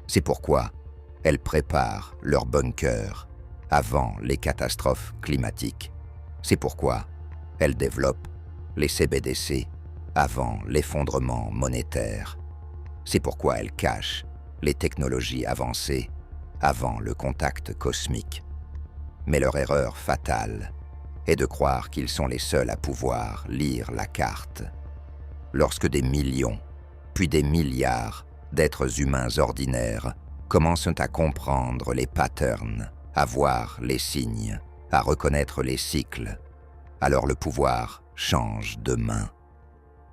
C'est pourquoi elles préparent leur bunker avant les catastrophes climatiques. C'est pourquoi elles développent les CBDC avant l'effondrement monétaire. C'est pourquoi elles cachent les technologies avancées avant le contact cosmique. Mais leur erreur fatale est de croire qu'ils sont les seuls à pouvoir lire la carte. Lorsque des millions, puis des milliards d'êtres humains ordinaires commencent à comprendre les patterns, à voir les signes, à reconnaître les cycles, alors le pouvoir change de main.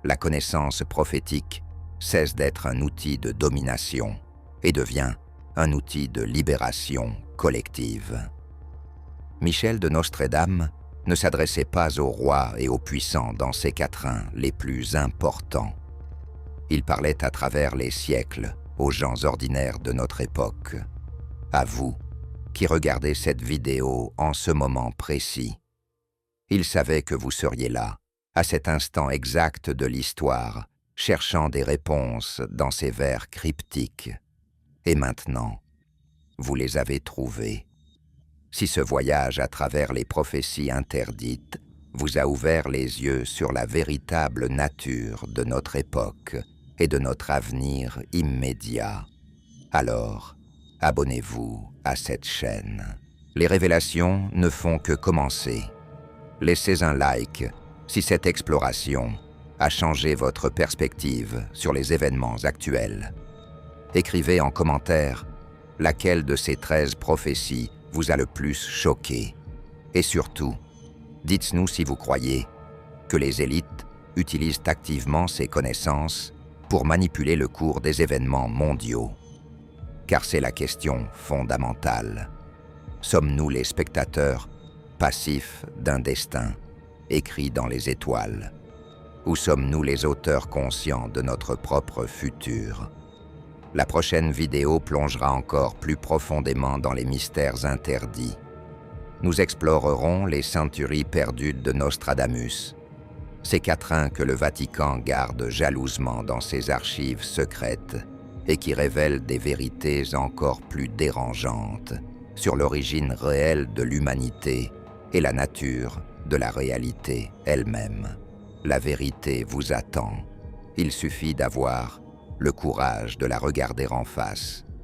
La connaissance prophétique cesse d'être un outil de domination et devient un outil de libération collective. Michel de Nostredame ne s'adressait pas aux rois et aux puissants dans ses quatrains les plus importants. Il parlait à travers les siècles aux gens ordinaires de notre époque. À vous, qui regardez cette vidéo en ce moment précis. Il savait que vous seriez là, à cet instant exact de l'histoire, cherchant des réponses dans ces vers cryptiques. Et maintenant, vous les avez trouvées. Si ce voyage à travers les prophéties interdites vous a ouvert les yeux sur la véritable nature de notre époque et de notre avenir immédiat, alors abonnez-vous à cette chaîne. Les révélations ne font que commencer. Laissez un like si cette exploration a changé votre perspective sur les événements actuels. Écrivez en commentaire laquelle de ces 13 prophéties vous a le plus choqué. Et surtout, dites-nous si vous croyez que les élites utilisent activement ces connaissances pour manipuler le cours des événements mondiaux. Car c'est la question fondamentale. Sommes-nous les spectateurs passifs d'un destin écrit dans les étoiles? Ou sommes-nous les auteurs conscients de notre propre futur? La prochaine vidéo plongera encore plus profondément dans les mystères interdits. Nous explorerons les centuries perdues de Nostradamus, ces quatrains que le Vatican garde jalousement dans ses archives secrètes et qui révèlent des vérités encore plus dérangeantes sur l'origine réelle de l'humanité et la nature de la réalité elle-même. La vérité vous attend. Il suffit d'avoir le courage de la regarder en face.